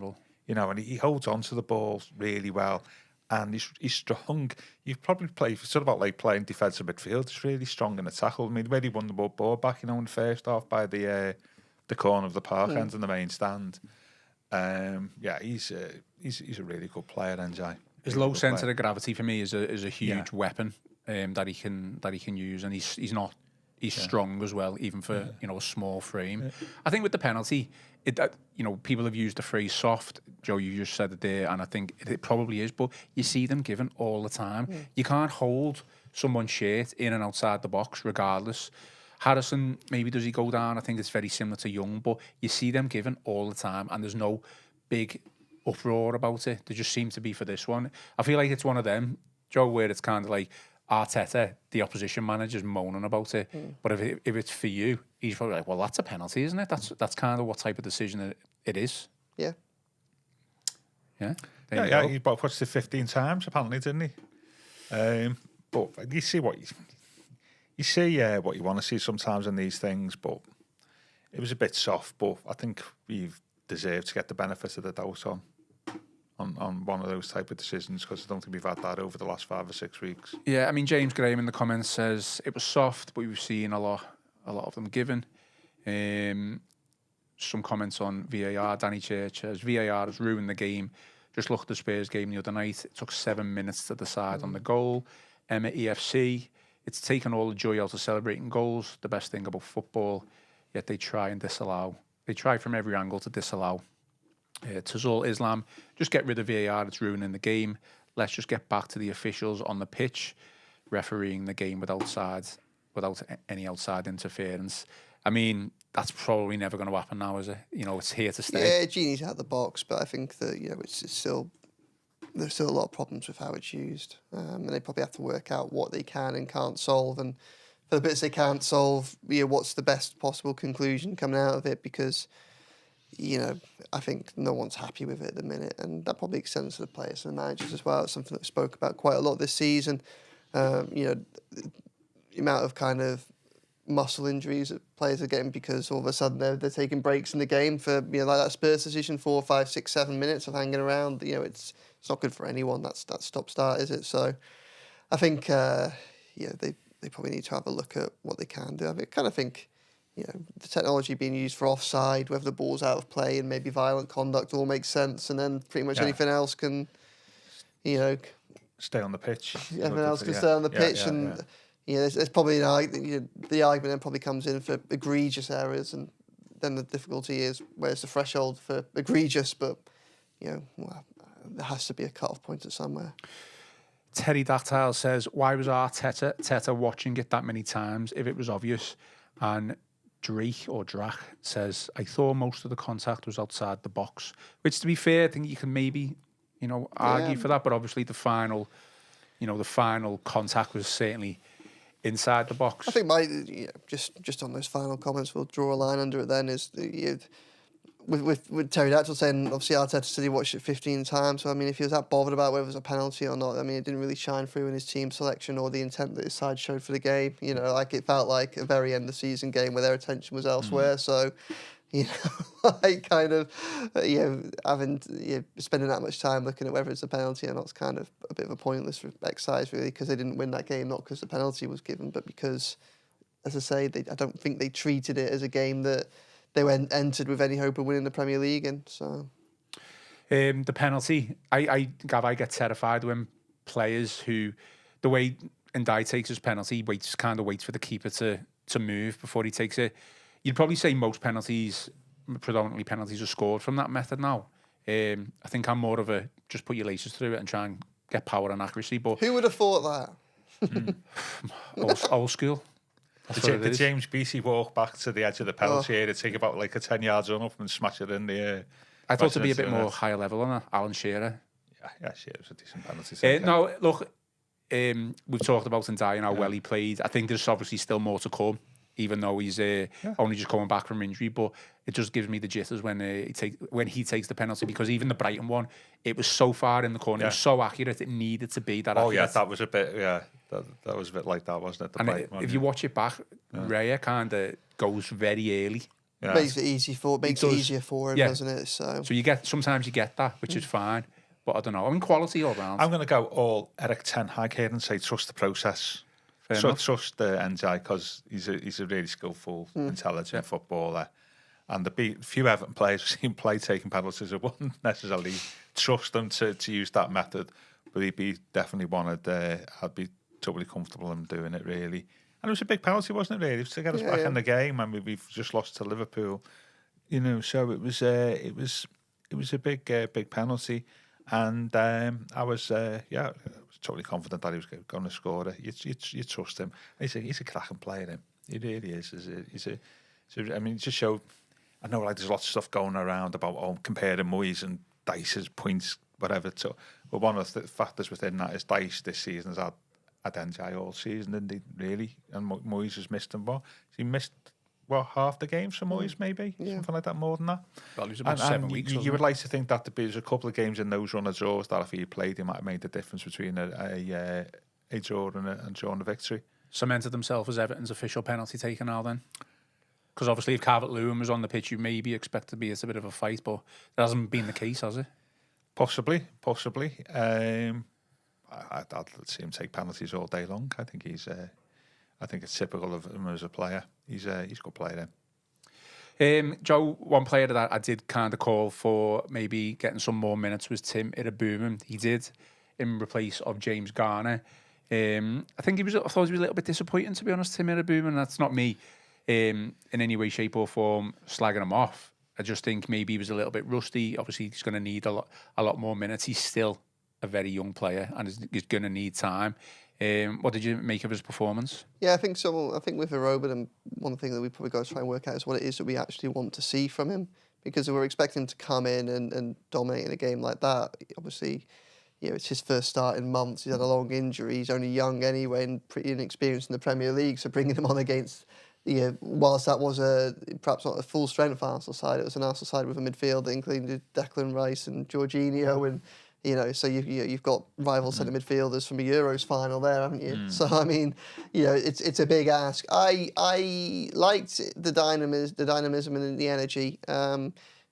Speaker 3: And he holds on to the ball really well, and he's strong. You probably play sort of like playing defensive midfield. He's really strong in the tackle. I mean, where he won the ball back, in the first half by the corner of the park end in the main stand. He's a really good player, NJ.
Speaker 1: His low centre of gravity for me is a huge weapon that he can use, and he's strong as well, even for a small frame. Yeah. I think with the penalty, people have used the phrase soft. Joe, you just said it there, and I think it probably is, but you see them given all the time. Yeah. You can't hold someone's shirt in and outside the box regardless. Harrison, maybe does he go down? I think it's very similar to Young, but you see them given all the time, and there's no big uproar about it. There just seems to be for this one. I feel like it's one of them, Joe, where it's kind of like Arteta, the opposition manager's moaning about it. But if it's for you, he's probably like, well, that's a penalty, isn't it? That's kind of what type of decision it is.
Speaker 2: Yeah.
Speaker 1: Yeah.
Speaker 3: He watched it 15 times apparently, didn't he? But you see what you want to see sometimes in these things. But it was a bit soft. But I think we've deserved to get the benefit of the doubt on one of those type of decisions, because I don't think we've had that over the last 5 or 6 weeks.
Speaker 1: Yeah, I mean, James Graham in the comments says it was soft, but we've seen a lot of them given. Some comments on VAR. Danny Church says VAR has ruined the game. Just look at the Spurs game the other night. It took 7 minutes to decide on the goal. Emma EFC, it's taken all the joy out of celebrating goals. The best thing about football, yet they try and disallow. They try from every angle to disallow. Tazul Islam, just get rid of VAR, it's ruining the game. Let's just get back to the officials on the pitch refereeing the game without any outside interference. I mean, that's probably never going to happen now, is it? It's here to stay.
Speaker 2: Yeah, genie's out of the box, but I think that it's still, there's still a lot of problems with how it's used, and they probably have to work out what they can and can't solve, and for the bits they can't solve, what's the best possible conclusion coming out of it, because I think no one's happy with it at the minute, and that probably extends to the players and the managers as well. It's something that we spoke about quite a lot this season. The amount of kind of muscle injuries that players are getting because all of a sudden they're taking breaks in the game for like that Spurs decision, 4, 5, 6, 7 minutes of hanging around. It's not good for anyone. That's stop start, is it? So I think they probably need to have a look at what they can do. I kind of think. The technology being used for offside, whether the ball's out of play and maybe violent conduct all makes sense, and then pretty much anything else can,
Speaker 3: stay on the pitch.
Speaker 2: Everyone else can stay on the pitch, and there's probably the argument then probably comes in for egregious errors, and then the difficulty is where's the threshold for egregious, but there has to be a cut-off point at somewhere.
Speaker 1: Terry Dactyle says, why was Arteta watching it that many times if it was obvious? And Drake says, I thought most of the contact was outside the box, which, to be fair, I think you can maybe, argue for that, but obviously the final contact was certainly inside the box.
Speaker 2: I think just on those final comments, we'll draw a line under it then, is with Terry Dactyl saying, obviously Arteta said he watched it 15 times, so I mean, if he was that bothered about whether it was a penalty or not, I mean, it didn't really shine through in his team selection or the intent that his side showed for the game. It felt like a very end of season game where their attention was elsewhere. So You know, like kind of, spending that much time looking at whether it's a penalty or not is kind of a bit of a pointless exercise, really, because they didn't win that game, not because the penalty was given, but because, as I say, I don't think they treated it as a game that they entered with any hope of winning the Premier League in. So,
Speaker 1: the penalty, Gav, I get terrified when players who, the way Ndiaye takes his penalty, waits for the keeper to move before he takes it. You'd probably say most penalties, predominantly penalties, are scored from that method now. I think I'm more of a just put your laces through it and try and get power and accuracy. But
Speaker 2: who would have thought that?
Speaker 1: Old school.
Speaker 3: Did James Beattie walk back to the edge of the penalty area to take about like a 10 yards run up and smash it in the air?
Speaker 1: I thought to be a bit more higher level on that. Alan Shearer.
Speaker 3: Yeah, Shearer's a decent penalty.
Speaker 1: No, look, we've talked about Ndiaye and how well he played. I think there's obviously still more to come, even though he's only just coming back from injury. But it just gives me the jitters when he takes the penalty, because even the Brighton one, it was so far in the corner, it was so accurate, it needed to be that accurate.
Speaker 3: Oh yeah, that was a bit, that was a bit like that, wasn't it? The Brighton one,
Speaker 1: if you watch it back, Raya kind of goes very early.
Speaker 2: Yeah. Makes it easier for him, doesn't it? So
Speaker 1: sometimes you get that, which is fine. But I don't know. I mean, quality all round.
Speaker 3: I'm going to go all Eric Ten Hag here and say trust the process. Trust the Ndiaye, because he's a really skillful, intelligent footballer. And the few Everton players we've seen play taking penalties, I wouldn't necessarily trust them to use that method. But he'd be definitely one I'd be totally comfortable in doing it, really. And it was a big penalty, wasn't it, really? It was to get us back in the game, and we've just lost to Liverpool. You know, so it was a big penalty. And I was totally confident that he was going to score it. You trust him. He's a cracking player. Him, he really is. I mean, it just showed. I know, like, there's lots of stuff going around about comparing Moyes and Dyche's points, whatever. But one of the factors within that is Dyche this season has had Ndiaye all season, didn't he? Really, and Moyes has missed him. He missed half the games for Moyes, maybe something like that, more than that.
Speaker 1: Well, it was about 7 weeks.
Speaker 3: You would like to think that there's a couple of games in those run of draws that if he played, he might have made the difference between a draw and a victory.
Speaker 1: Cemented themselves as Everton's official penalty taker now, then. Because obviously, if Calvert-Lewin was on the pitch, you maybe expect to be a bit of a fight, but that hasn't been the case, has it? Possibly.
Speaker 3: I'd see him take penalties all day long. I think it's typical of him as a player. He's a good player then.
Speaker 1: Joe, one player that I did kind of call for maybe getting some more minutes was Tim Irabuman. He did, in replace of James Garner. I thought he was a little bit disappointing, to be honest, Tim Irabuman. That's not me in any way, shape or form slagging him off. I just think maybe he was a little bit rusty. Obviously, he's going to need a lot more minutes. He's still a very young player and he's going to need time. What did you make of his performance?
Speaker 2: Yeah, I think so. I think with Irabuman, one thing that we probably got to try and work out is what it is that we actually want to see from him. Because we're expecting him to come in and dominate in a game like that. Obviously, it's his first start in months. He's had a long injury. He's only young anyway and pretty inexperienced in the Premier League. So bringing him on against, whilst that was perhaps not a full strength Arsenal side, it was an Arsenal side with a midfield including Declan Rice and Jorginho and. So you've got rival centre midfielders from a Euros final there, haven't you? Mm. So I mean, it's a big ask. I liked the dynamism and the energy.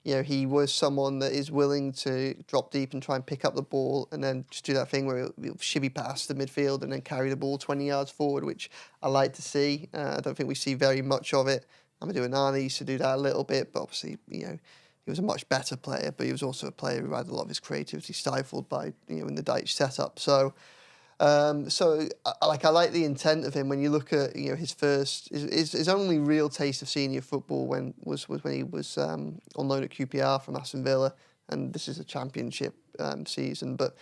Speaker 2: He was someone that is willing to drop deep and try and pick up the ball and then just do that thing where he'll shivvy past the midfield and then carry the ball 20 yards forward, which I like to see. I don't think we see very much of it. Amadou Onana used to do that a little bit, but obviously, he was a much better player, but he was also a player who had a lot of his creativity stifled by, in the Dyche setup. So I like the intent of him when you look at, his only real taste of senior football when he was on loan at QPR from Aston Villa, and this is a championship season. But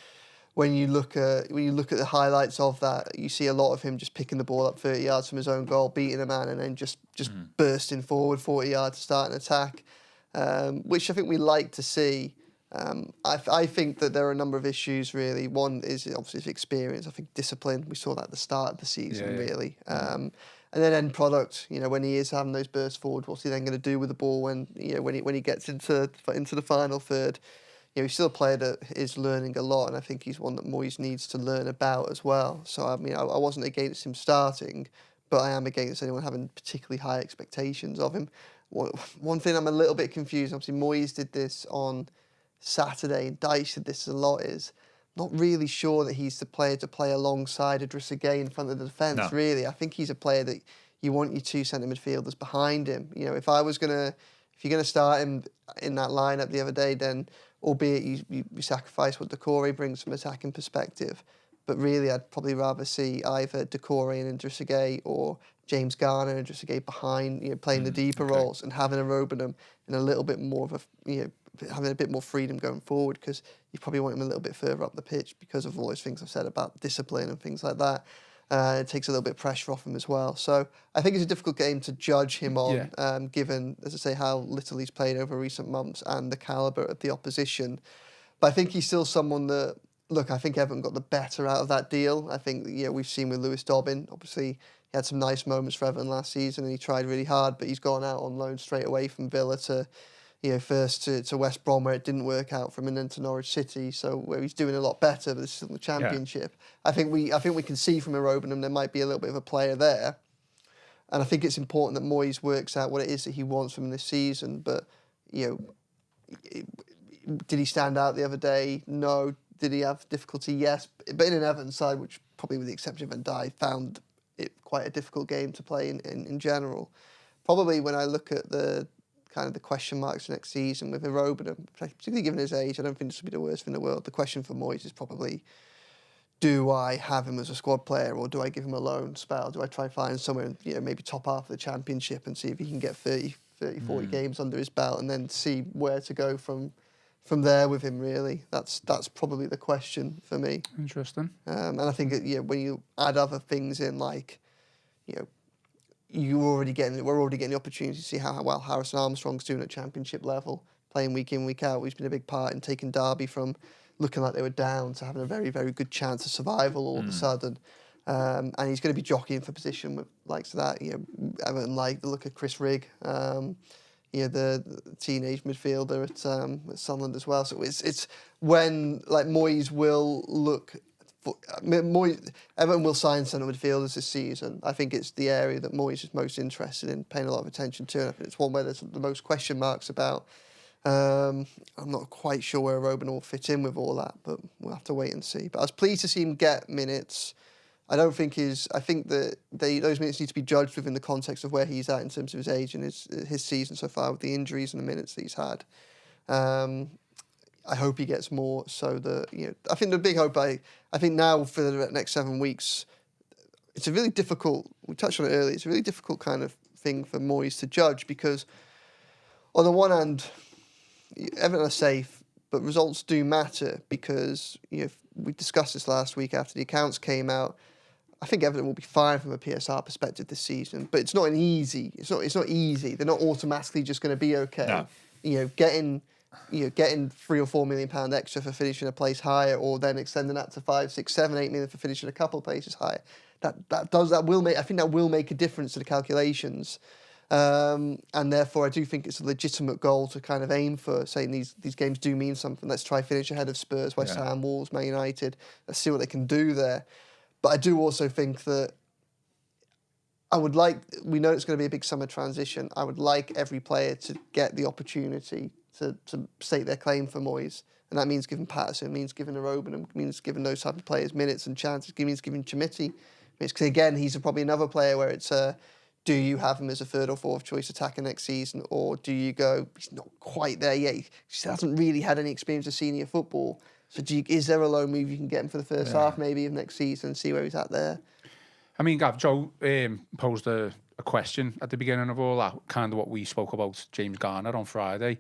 Speaker 2: when you look at the highlights of that, you see a lot of him just picking the ball up 30 yards from his own goal, beating a man, and then just bursting forward 40 yards to start an attack. Which I think we like to see. I think that there are a number of issues, really. One is obviously his experience. I think discipline. We saw that at the start of the season, really. And then end product. When he is having those bursts forward, what's he then going to do with the ball when he gets into the final third? He's still a player that is learning a lot, and I think he's one that Moyes needs to learn about as well. So I mean, I wasn't against him starting, but I am against anyone having particularly high expectations of him. one thing I'm a little bit confused. Obviously, Moyes did this on Saturday, and Dyche did this a lot. Is not really sure that he's the player to play alongside Idrissa Gueye in front of the defence.
Speaker 3: No.
Speaker 2: Really, I think he's a player that you want your two centre midfielders behind him. You know, if you're gonna start him in that lineup the other day, then albeit you sacrifice what Doucouré brings from an attacking perspective. But really, I'd probably rather see either Doucouré and Idrissa Gueye or James Garner and Idrissa Gueye behind, playing the deeper roles and having a Robinham in a little bit more of having a bit more freedom going forward, because you probably want him a little bit further up the pitch because of all those things I've said about discipline and things like that. It takes a little bit of pressure off him as well. So I think it's a difficult game to judge him on, given, as I say, how little he's played over recent months and the calibre of the opposition. But I think he's still someone that, look, I think Everton got the better out of that deal. I think, we've seen with Lewis Dobbin, obviously, he had some nice moments for Everton last season and he tried really hard, but he's gone out on loan straight away from Villa to, first to West Brom, where it didn't work out, from, and then to Norwich City, so where he's doing a lot better, but this is in the Championship. Yeah. I think we can see from Robinham there might be a little bit of a player there, and I think it's important that Moyes works out what it is that he wants from this season. But did he stand out the other day? No. Did he have difficulty? Yes. But in an Everton side, which probably with the exception of Van Dijk, found it quite a difficult game to play in general. Probably when I look at the kind of the question marks next season with Robinham, particularly given his age, I don't think this would be the worst thing in the world. The question for Moyes is probably, do I have him as a squad player or do I give him a loan spell? Do I try and find somewhere in, maybe top half of the Championship and see if he can get 40 games under his belt, and then see where to go from there with him, really? That's probably the question for me.
Speaker 1: Interesting.
Speaker 2: And I think when you add other things in, like, we're already getting the opportunity to see how well Harrison Armstrong's doing at Championship level, playing week in, week out. He's been a big part in taking Derby from looking like they were down to having a very, very good chance of survival all of a sudden. And he's going to be jockeying for position with likes of that. Everton like the look of Chris Rigg, the teenage midfielder at Sunderland as well. So it's when, like, Moyes will look. Everton will sign centre midfielders this season. I think it's the area that Moyes is most interested in, paying a lot of attention to, and I think it's one where there's the most question marks about. I'm not quite sure where Robin will fit in with all that, but we'll have to wait and see. But I was pleased to see him get minutes. I think that those minutes need to be judged within the context of where he's at in terms of his age and his season so far, with the injuries and the minutes that he's had. I hope he gets more, so that, I think the big hope, I think now for the next 7 weeks, it's a really difficult, we touched on it earlier, it's a really difficult kind of thing for Moyes to judge, because on the one hand, Everton are safe, but results do matter, because we discussed this last week after the accounts came out. I think Everton will be fine from a PSR perspective this season, but it's not easy. It's not easy. They're not automatically just going to be okay. No. Getting £3 or £4 million extra for finishing a place higher, or then extending that to 5, 6, 7, 8 million for finishing a couple of places higher. That will make a difference to the calculations. And therefore, I do think it's a legitimate goal to kind of aim for, saying these games do mean something. Let's try finish ahead of Spurs, West Ham, Wolves, Man United. Let's see what they can do there. But I do also think that we know it's going to be a big summer transition. I would like every player to get the opportunity to state their claim for Moyes. And that means giving Patterson, means giving Robinham, means giving those type of players minutes and chances, means giving Chimiti. Because again, he's probably another player where it's do you have him as a third or fourth choice attacker next season, or do you go, he's not quite there yet, he hasn't really had any experience of senior football, so is there a loan move you can get him for the first half maybe of next season and see where he's at there? I mean,
Speaker 1: Gav, Joe posed a question at the beginning of all that, kind of what we spoke about James Garner on Friday.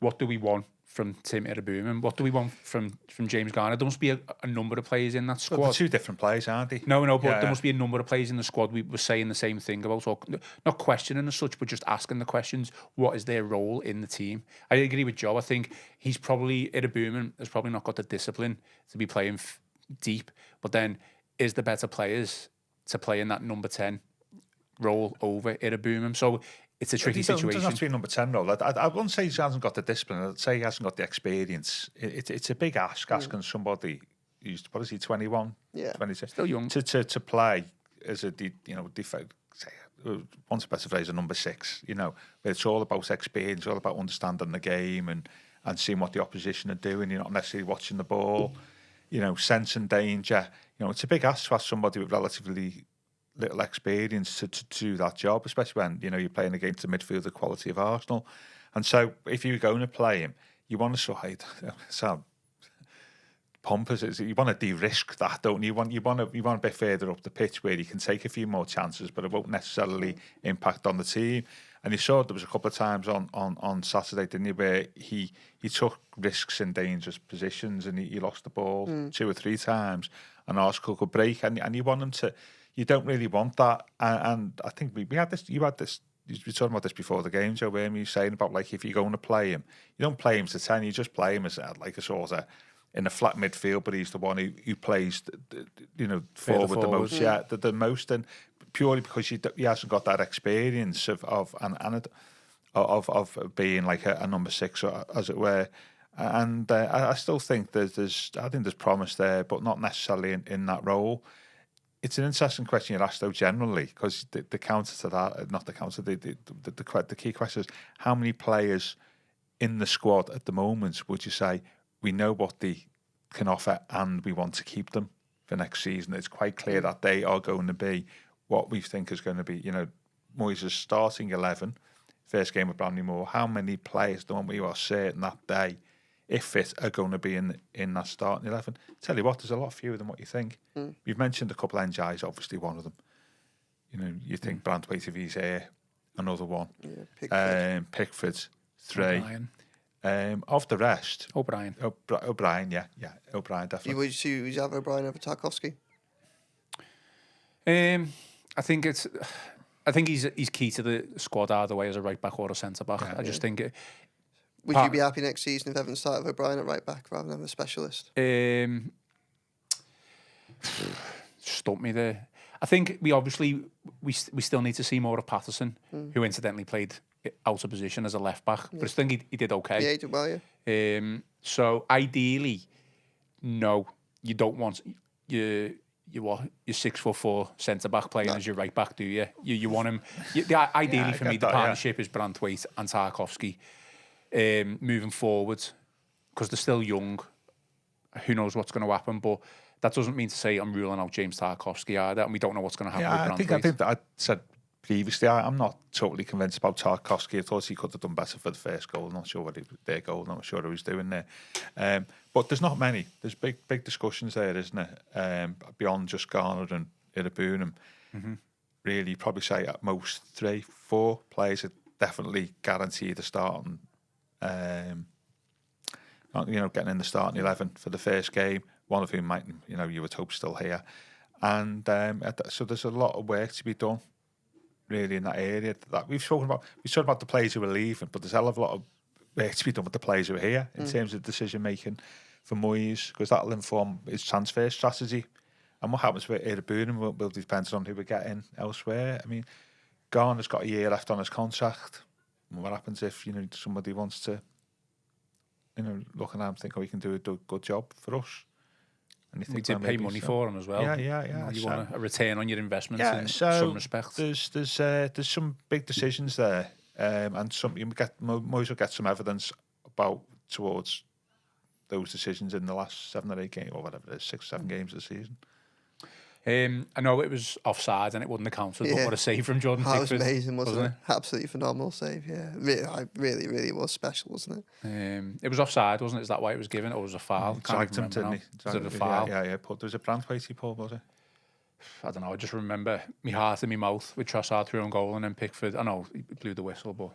Speaker 1: What do we want from Tim Iroboom? What do we want from James Garner? There must be a number of players in that squad.
Speaker 3: Well, they're two different players, aren't they?
Speaker 1: No, but there must be a number of players in the squad we were saying the same thing about, or not questioning as such, but just asking the questions, what is their role in the team? I agree with Joe. I think Iroboom has probably not got the discipline to be playing deep, but then is the better players to play in that number 10 role over Iroboom. So it's a tricky situation. It
Speaker 3: doesn't have to be a number 10 role. I wouldn't say he hasn't got the discipline. I'd say he hasn't got the experience. It's a big ask, asking somebody who's, 21, 22,
Speaker 1: still young,
Speaker 3: to play as a once a better phrase, a number 6. You know, where it's all about experience, all about understanding the game and seeing what the opposition are doing. You're not necessarily watching the ball. You know, sensing danger. You know, it's a big ask to ask somebody with relatively little experience to do that job, especially when, you know, you're playing against the midfielder quality of Arsenal. And so if you're going to play him, you want to sort of sound pompous. You want to de-risk that, don't you? You want a bit further up the pitch where you can take a few more chances, but it won't necessarily impact on the team. And you saw there was a couple of times on Saturday, didn't you, where he took risks in dangerous positions and he lost the ball 2 or 3 times, and Arsenal could break. And you want him to. You don't really want that. And I think we had this. You had this. You were talking about this before the game, Joe, where you were saying about, like, if you're going to play him, you don't play him to 10. You just play him as like a sort of in a flat midfield, but he's the one who plays, forward the most. Yeah, the most, and purely because he hasn't got that experience of being like a number 6, or, as it were. And I still think there's promise there, but not necessarily in that role. It's an interesting question you're asked, though, generally, because the counter to that, not the counter, the key question is, how many players in the squad at the moment would you say we know what they can offer and we want to keep them for next season? It's quite clear that they are going to be what we think is going to be, Moyes' starting 11, first game of Bramley Moore. How many players, the one we are certain that day, if fit, are going to be in that starting 11? Tell you what, there's a lot fewer than what you think. You've mentioned a couple of NGIs, obviously one of them. You think Branthwaite, if he's here, another one.
Speaker 2: Yeah,
Speaker 3: Pickford, 3. Of the rest,
Speaker 1: O'Brien,
Speaker 3: yeah, O'Brien definitely.
Speaker 2: Would you have O'Brien over Tarkowski?
Speaker 1: I think he's key to the squad either way, as a right back or a centre back. I just think.
Speaker 2: Would you be happy next season if Everton started with O'Brien at right back rather than a specialist?
Speaker 1: Stump me there. I think we still need to see more of Patterson, who incidentally played out of position as a left back, but I think he did okay.
Speaker 2: Yeah, he did well. Yeah.
Speaker 1: So ideally, no, you don't want your 6'4" centre back playing as your right back, do you? You want him. Ideally, for me, the partnership is Branthwaite and Tarkowski. Moving forward, because they're still young, who knows what's going to happen, but that doesn't mean to say I'm ruling out James Tarkowski either, and we don't know what's going to happen with Branthwaite.
Speaker 3: I think that I said previously, I'm not totally convinced about Tarkowski. I thought he could have done better for the first goal. I'm not sure their goal, I'm not sure what he was doing there. But there's not many. There's big discussions there, isn't it? Beyond just Garner and Irabunum. Really, probably say at most 3, 4 players are definitely guaranteed to start on. Getting in the starting 11 for the first game, one of whom might, you would hope still here, and so there's a lot of work to be done, really, in that area that we've spoken about. We talked about the players who are leaving, but there's a hell of a lot of work to be done with the players who are here in terms of decision making for Moyes, because that'll inform his transfer strategy, and what happens with Irabunum will depend on who we're getting elsewhere. I mean, Garner's got a year left on his contract. What happens if somebody wants to, looking at him, think, we can do a good job for us? And
Speaker 1: we did pay money for him as well.
Speaker 3: Yeah.
Speaker 1: You want a return on your investment in some respect.
Speaker 3: There's some big decisions there, and Moyes will get some evidence towards those decisions in the last 7 or 8 games, or whatever it is, 6 or 7 games of the season.
Speaker 1: I know it was offside and it wouldn't have counted, but what a save from Jordan Pickford.
Speaker 2: That was amazing, wasn't it? Absolutely phenomenal save, yeah. Really was special, wasn't it?
Speaker 1: It was offside, wasn't it? Is that why it was given? Or was it a foul?
Speaker 3: Dragged him, didn't he?
Speaker 1: Was it a foul?
Speaker 3: Yeah. There was a Branthwaite he pulled, was it?
Speaker 1: I don't know, I just remember my heart in my mouth with Trossard through on goal, and then Pickford, I know, he blew the whistle, but...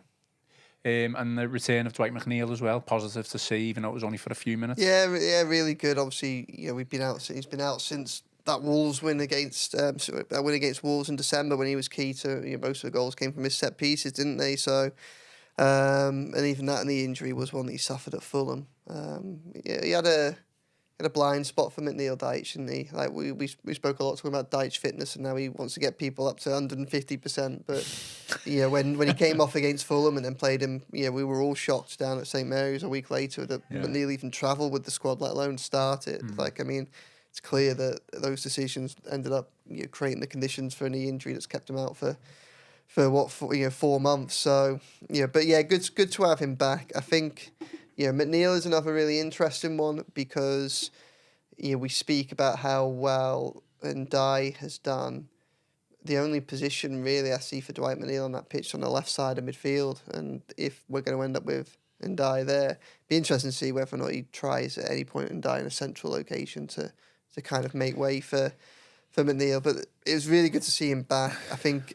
Speaker 1: and the return of Dwight McNeil as well, positive to see, even though it was only for a few minutes.
Speaker 2: Yeah, really good. Obviously, he's been out since that Wolves win against Wolves in December, when he was key to most of the goals came from his set pieces, didn't they? So, and even that, and the injury was one that he suffered at Fulham. He had a blind spot for McNeil Dyche, didn't he? Like we spoke a lot talking about Dyche fitness, and now he wants to get people up to 150%. But when he came off against Fulham and then played him, we were all shocked down at St Mary's a week later that McNeil even travelled with the squad, let alone start it. It's clear that those decisions ended up creating the conditions for a knee injury that's kept him out for for 4 months. So but yeah, good to have him back. I think McNeil is another really interesting one because we speak about how well Ndiaye has done. The only position really I see for Dwight McNeil on that pitch on the left side of midfield, and if we're going to end up with Ndiaye there, be interesting to see whether or not he tries at any point Ndiaye in a central location to kind of make way for McNeil. But it was really good to see him back. I think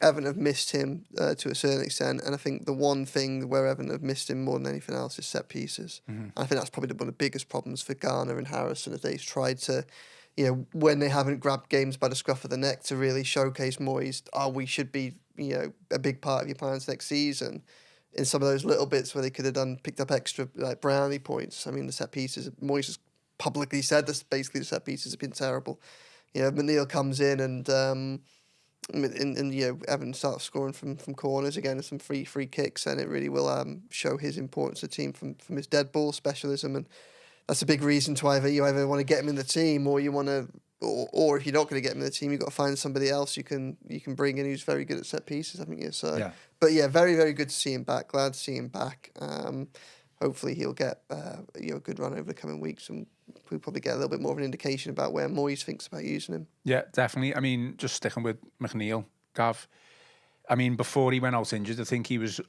Speaker 2: Everton have missed him to a certain extent, and I think the one thing where Everton have missed him more than anything else is set pieces. Mm-hmm. I think that's probably one of the biggest problems for Garner and Harrison, as they've tried to, when they haven't grabbed games by the scruff of the neck, to really showcase Moyes, we should be, a big part of your plans next season. In some of those little bits where they could have picked up extra like brownie points. I mean, the set pieces, Moyes has publicly said this. Basically, the set pieces have been terrible. McNeil comes in and Everton starts scoring from corners again and some free kicks, and it really will show his importance to the team from his dead ball specialism, and that's a big reason to either want to get him in the team or you want to. Or if you're not going to get him in the team, you've got to find somebody else you can bring in who's very good at set pieces, haven't you? So, yeah. But yeah, very, very good to see him back. Glad to see him back. Hopefully he'll get a good run over the coming weeks, and we'll probably get a little bit more of an indication about where Moyes thinks about using him.
Speaker 1: Yeah, definitely. I mean, just sticking with McNeil, Gav. I mean, before he went out injured, I think he was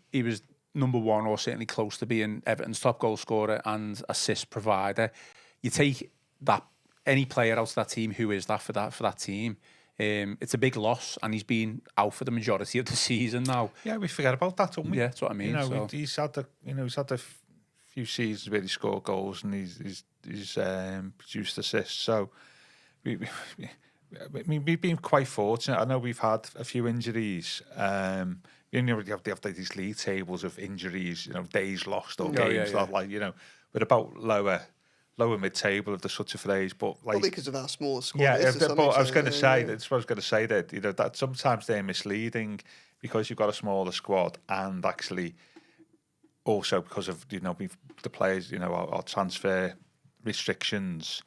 Speaker 1: number one or certainly close to being Everton's top goal scorer and assist provider. You take that. Any player out of that team who is that for that team, it's a big loss, and he's been out for the majority of the season now.
Speaker 3: Yeah, we forget about that, don't we?
Speaker 1: Yeah, that's what I mean.
Speaker 3: He's had a few seasons where he scored goals and he's produced assists. So we've been quite fortunate. I know we've had a few injuries. You have these league tables of injuries, days lost or games but about lower mid-table, if there's such a phrase, but like
Speaker 2: probably because of our small squad.
Speaker 3: Yeah, but I was going to say that that sometimes they're misleading because you've got a smaller squad, and actually also because of the players, our transfer restrictions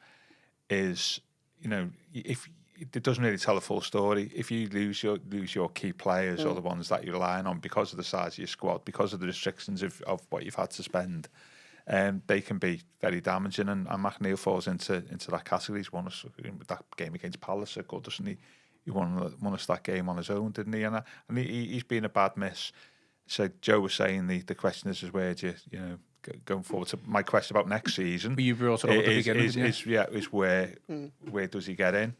Speaker 3: is if it doesn't really tell the full story. If you lose your key players or the ones that you're relying on because of the size of your squad, because of the restrictions of what you've had to spend. They can be very damaging, and McNeil falls into that category. He's won us that game against Palace at Goodison. He won us that game on his own, didn't he? And he's been a bad miss. So Joe was saying the question is where do you going forward. So my question about next season,
Speaker 1: you brought it up at the beginning,
Speaker 3: is where does he get in?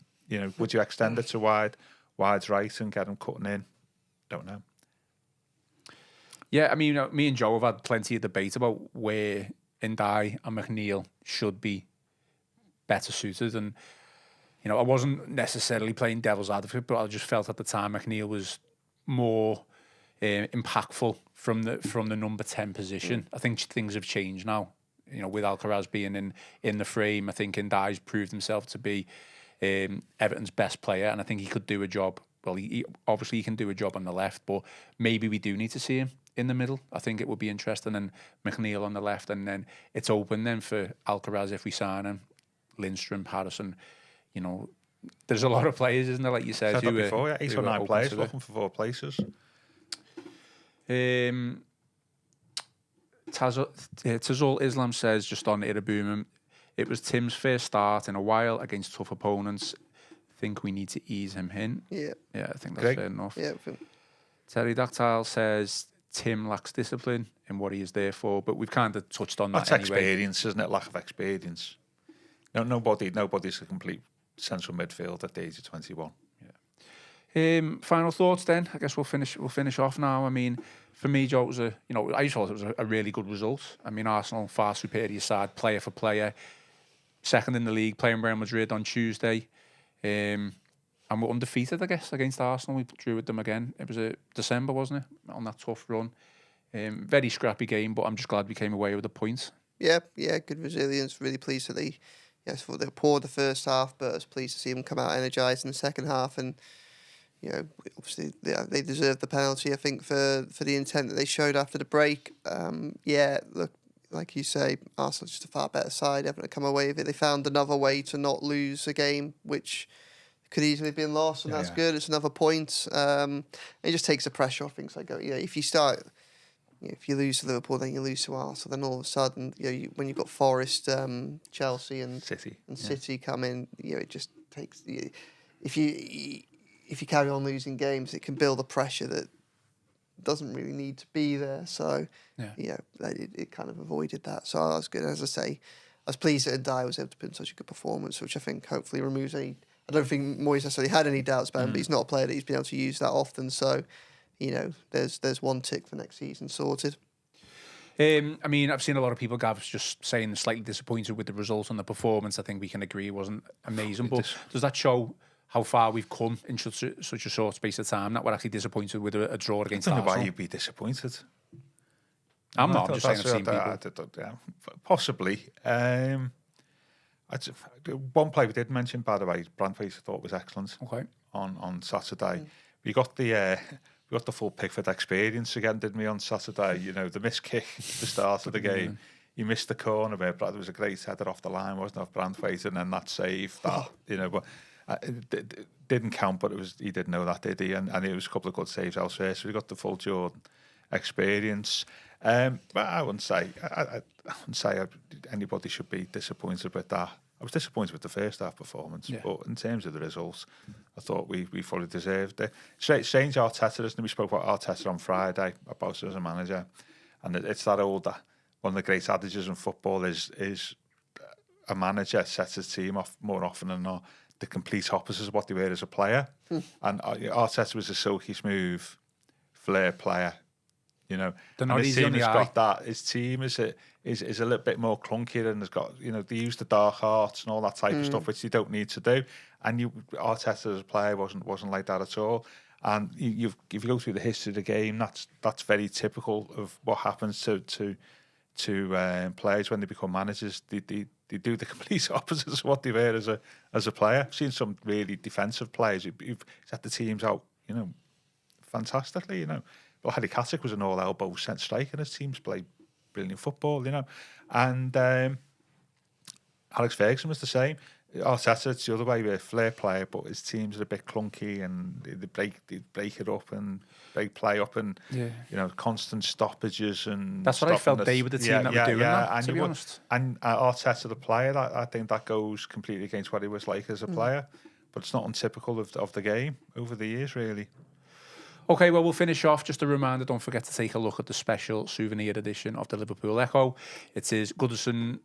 Speaker 3: Would you extend it to wide's right and get him cutting in? Don't know.
Speaker 1: Yeah, I mean, me and Joe have had plenty of debate about where Ndiaye and McNeil should be better suited, and I wasn't necessarily playing devil's advocate, but I just felt at the time McNeil was more impactful from the number 10 position. I think things have changed now. With Alcaraz being in the frame, I think Ndiaye's proved himself to be Everton's best player, and I think he could do a job. Well, he obviously can do a job on the left, but maybe we do need to see him in the middle. I think it would be interesting, and McNeil on the left, and then it's open then for Alcaraz if we sign him, Lindstrom, Harrison. There's a lot of players, isn't there? Like you said,
Speaker 3: 8 or 9 players looking for 4 places.
Speaker 1: Tazul Islam says just on Iraboom, it was Tim's first start in a while against tough opponents. Think we need to ease him in. Yeah, I think that's fair enough.
Speaker 2: Yeah.
Speaker 1: Terry Dactyle says Tim lacks discipline in what he is there for, but we've kind of touched on that.
Speaker 3: That's experience, isn't it? Lack of experience. No, nobody's a complete central midfield at the age of 21.
Speaker 1: Yeah. Final thoughts then. I guess we'll finish off now. I mean, for me, Joe, it was I just thought it was a really good result. I mean, Arsenal far superior side, player for player, second in the league, playing Real Madrid on Tuesday. And we're undefeated, I guess, against Arsenal. We drew with them again. It was December, wasn't it, on that tough run. Very scrappy game, but I'm just glad we came away with a point.
Speaker 2: Yeah, good resilience. Really pleased that they were poor the first half, but I was pleased to see them come out energised in the second half. And obviously they deserved the penalty, I think, for the intent that they showed after the break. Look, like you say, Arsenal's just a far better side. Everton come away with it. They found another way to not lose a game, which could easily have been lost, and that's good. It's another point. It just takes the pressure off things like, if you start, if you lose to Liverpool, then you lose to Arsenal. Then all of a sudden, when you've got Forest, Chelsea, and City come in, it just takes. If you carry on losing games, it can build a pressure that doesn't really need to be there. So, it kind of avoided that. So I was good. As I say, I was pleased that Ndiaye was able to put in such a good performance, which I think hopefully removes any. I don't think Moyes necessarily had any doubts about him, but he's not a player that he's been able to use that often. So, there's one tick for next season sorted.
Speaker 1: I mean, I've seen a lot of people, Gav, just saying they're slightly disappointed with the result and the performance. I think we can agree it wasn't amazing. But does that show how far we've come in such a short space of time that we're actually disappointed with a draw against Arsenal?
Speaker 3: I don't know why you'd be disappointed.
Speaker 1: I'm not. I'm just saying I've seen people.
Speaker 3: Possibly. One play we did mention, by the way, Brandface I thought was excellent.
Speaker 1: Okay.
Speaker 3: On Saturday, we got the full Pickford experience again, didn't we? On Saturday, the missed kick at the start of the game. You missed the corner where there was a great header off the line, wasn't it, off Brandface, and then that save that but it didn't count, but he didn't know that, did he? And it was a couple of good saves elsewhere, so we got the full Jordan experience. But I wouldn't say anybody should be disappointed with that. I was disappointed with the first half performance, but in terms of the results, I thought we fully deserved it. Strange Arteta, isn't it? We spoke about Arteta on Friday, about him as a manager, and it's that old, one of the great adages in football is a manager sets his team off more often than not the complete opposite of what they were as a player. And Arteta was a silky smooth flair player. And his team has got that. His team is a little bit more clunky and has got, they use the dark arts and all that type of stuff, which they don't need to do. And Arteta as a player wasn't like that at all. And if you go through the history of the game, that's very typical of what happens to players when they become managers. They do the complete opposite of what they were as a player. I've seen some really defensive players who've set the teams out, fantastically, Well, Harry Katic was an all-elbow set striker, and his teams played brilliant football, And Alex Ferguson was the same. Arteta, it's the other way, with a flair player, but his teams are a bit clunky, and they break it up and they play up, and constant stoppages and.
Speaker 1: That's what I felt they were the team that were doing that. To be honest,
Speaker 3: and Arteta, the player, I think that goes completely against what he was like as a player, but it's not untypical of the game over the years, really.
Speaker 1: Okay, well, we'll finish off. Just a reminder, don't forget to take a look at the special souvenir edition of the Liverpool Echo. It is Goodison,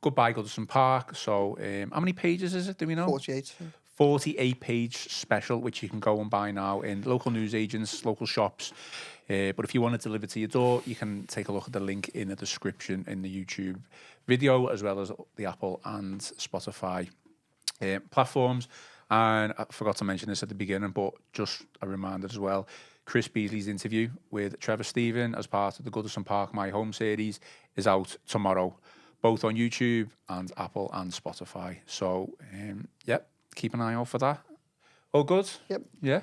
Speaker 1: Goodbye Goodison Park. So how many pages is it, do we know?
Speaker 2: 48.
Speaker 1: 48-page special, which you can go and buy now in local newsagents, local shops. But if you want it delivered to your door, you can take a look at the link in the description in the YouTube video, as well as the Apple and Spotify platforms. And I forgot to mention this at the beginning, but just a reminder as well, Chris Beasley's interview with Trevor Stephen as part of the Goodison Park My Home series is out tomorrow, both on YouTube and Apple and Spotify. So, keep an eye out for that. All good?
Speaker 2: Yep.
Speaker 1: Yeah?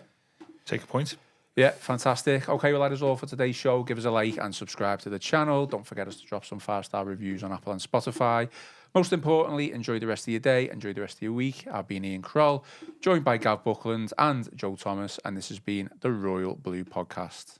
Speaker 3: Take a point.
Speaker 1: Yeah, fantastic. Okay, well, that is all for today's show. Give us a like and subscribe to the channel. Don't forget us to drop some 5-star reviews on Apple and Spotify. Most importantly, enjoy the rest of your day, enjoy the rest of your week. I've been Ian Croll, joined by Gav Buckland and Joe Thomas, and this has been the Royal Blue Podcast.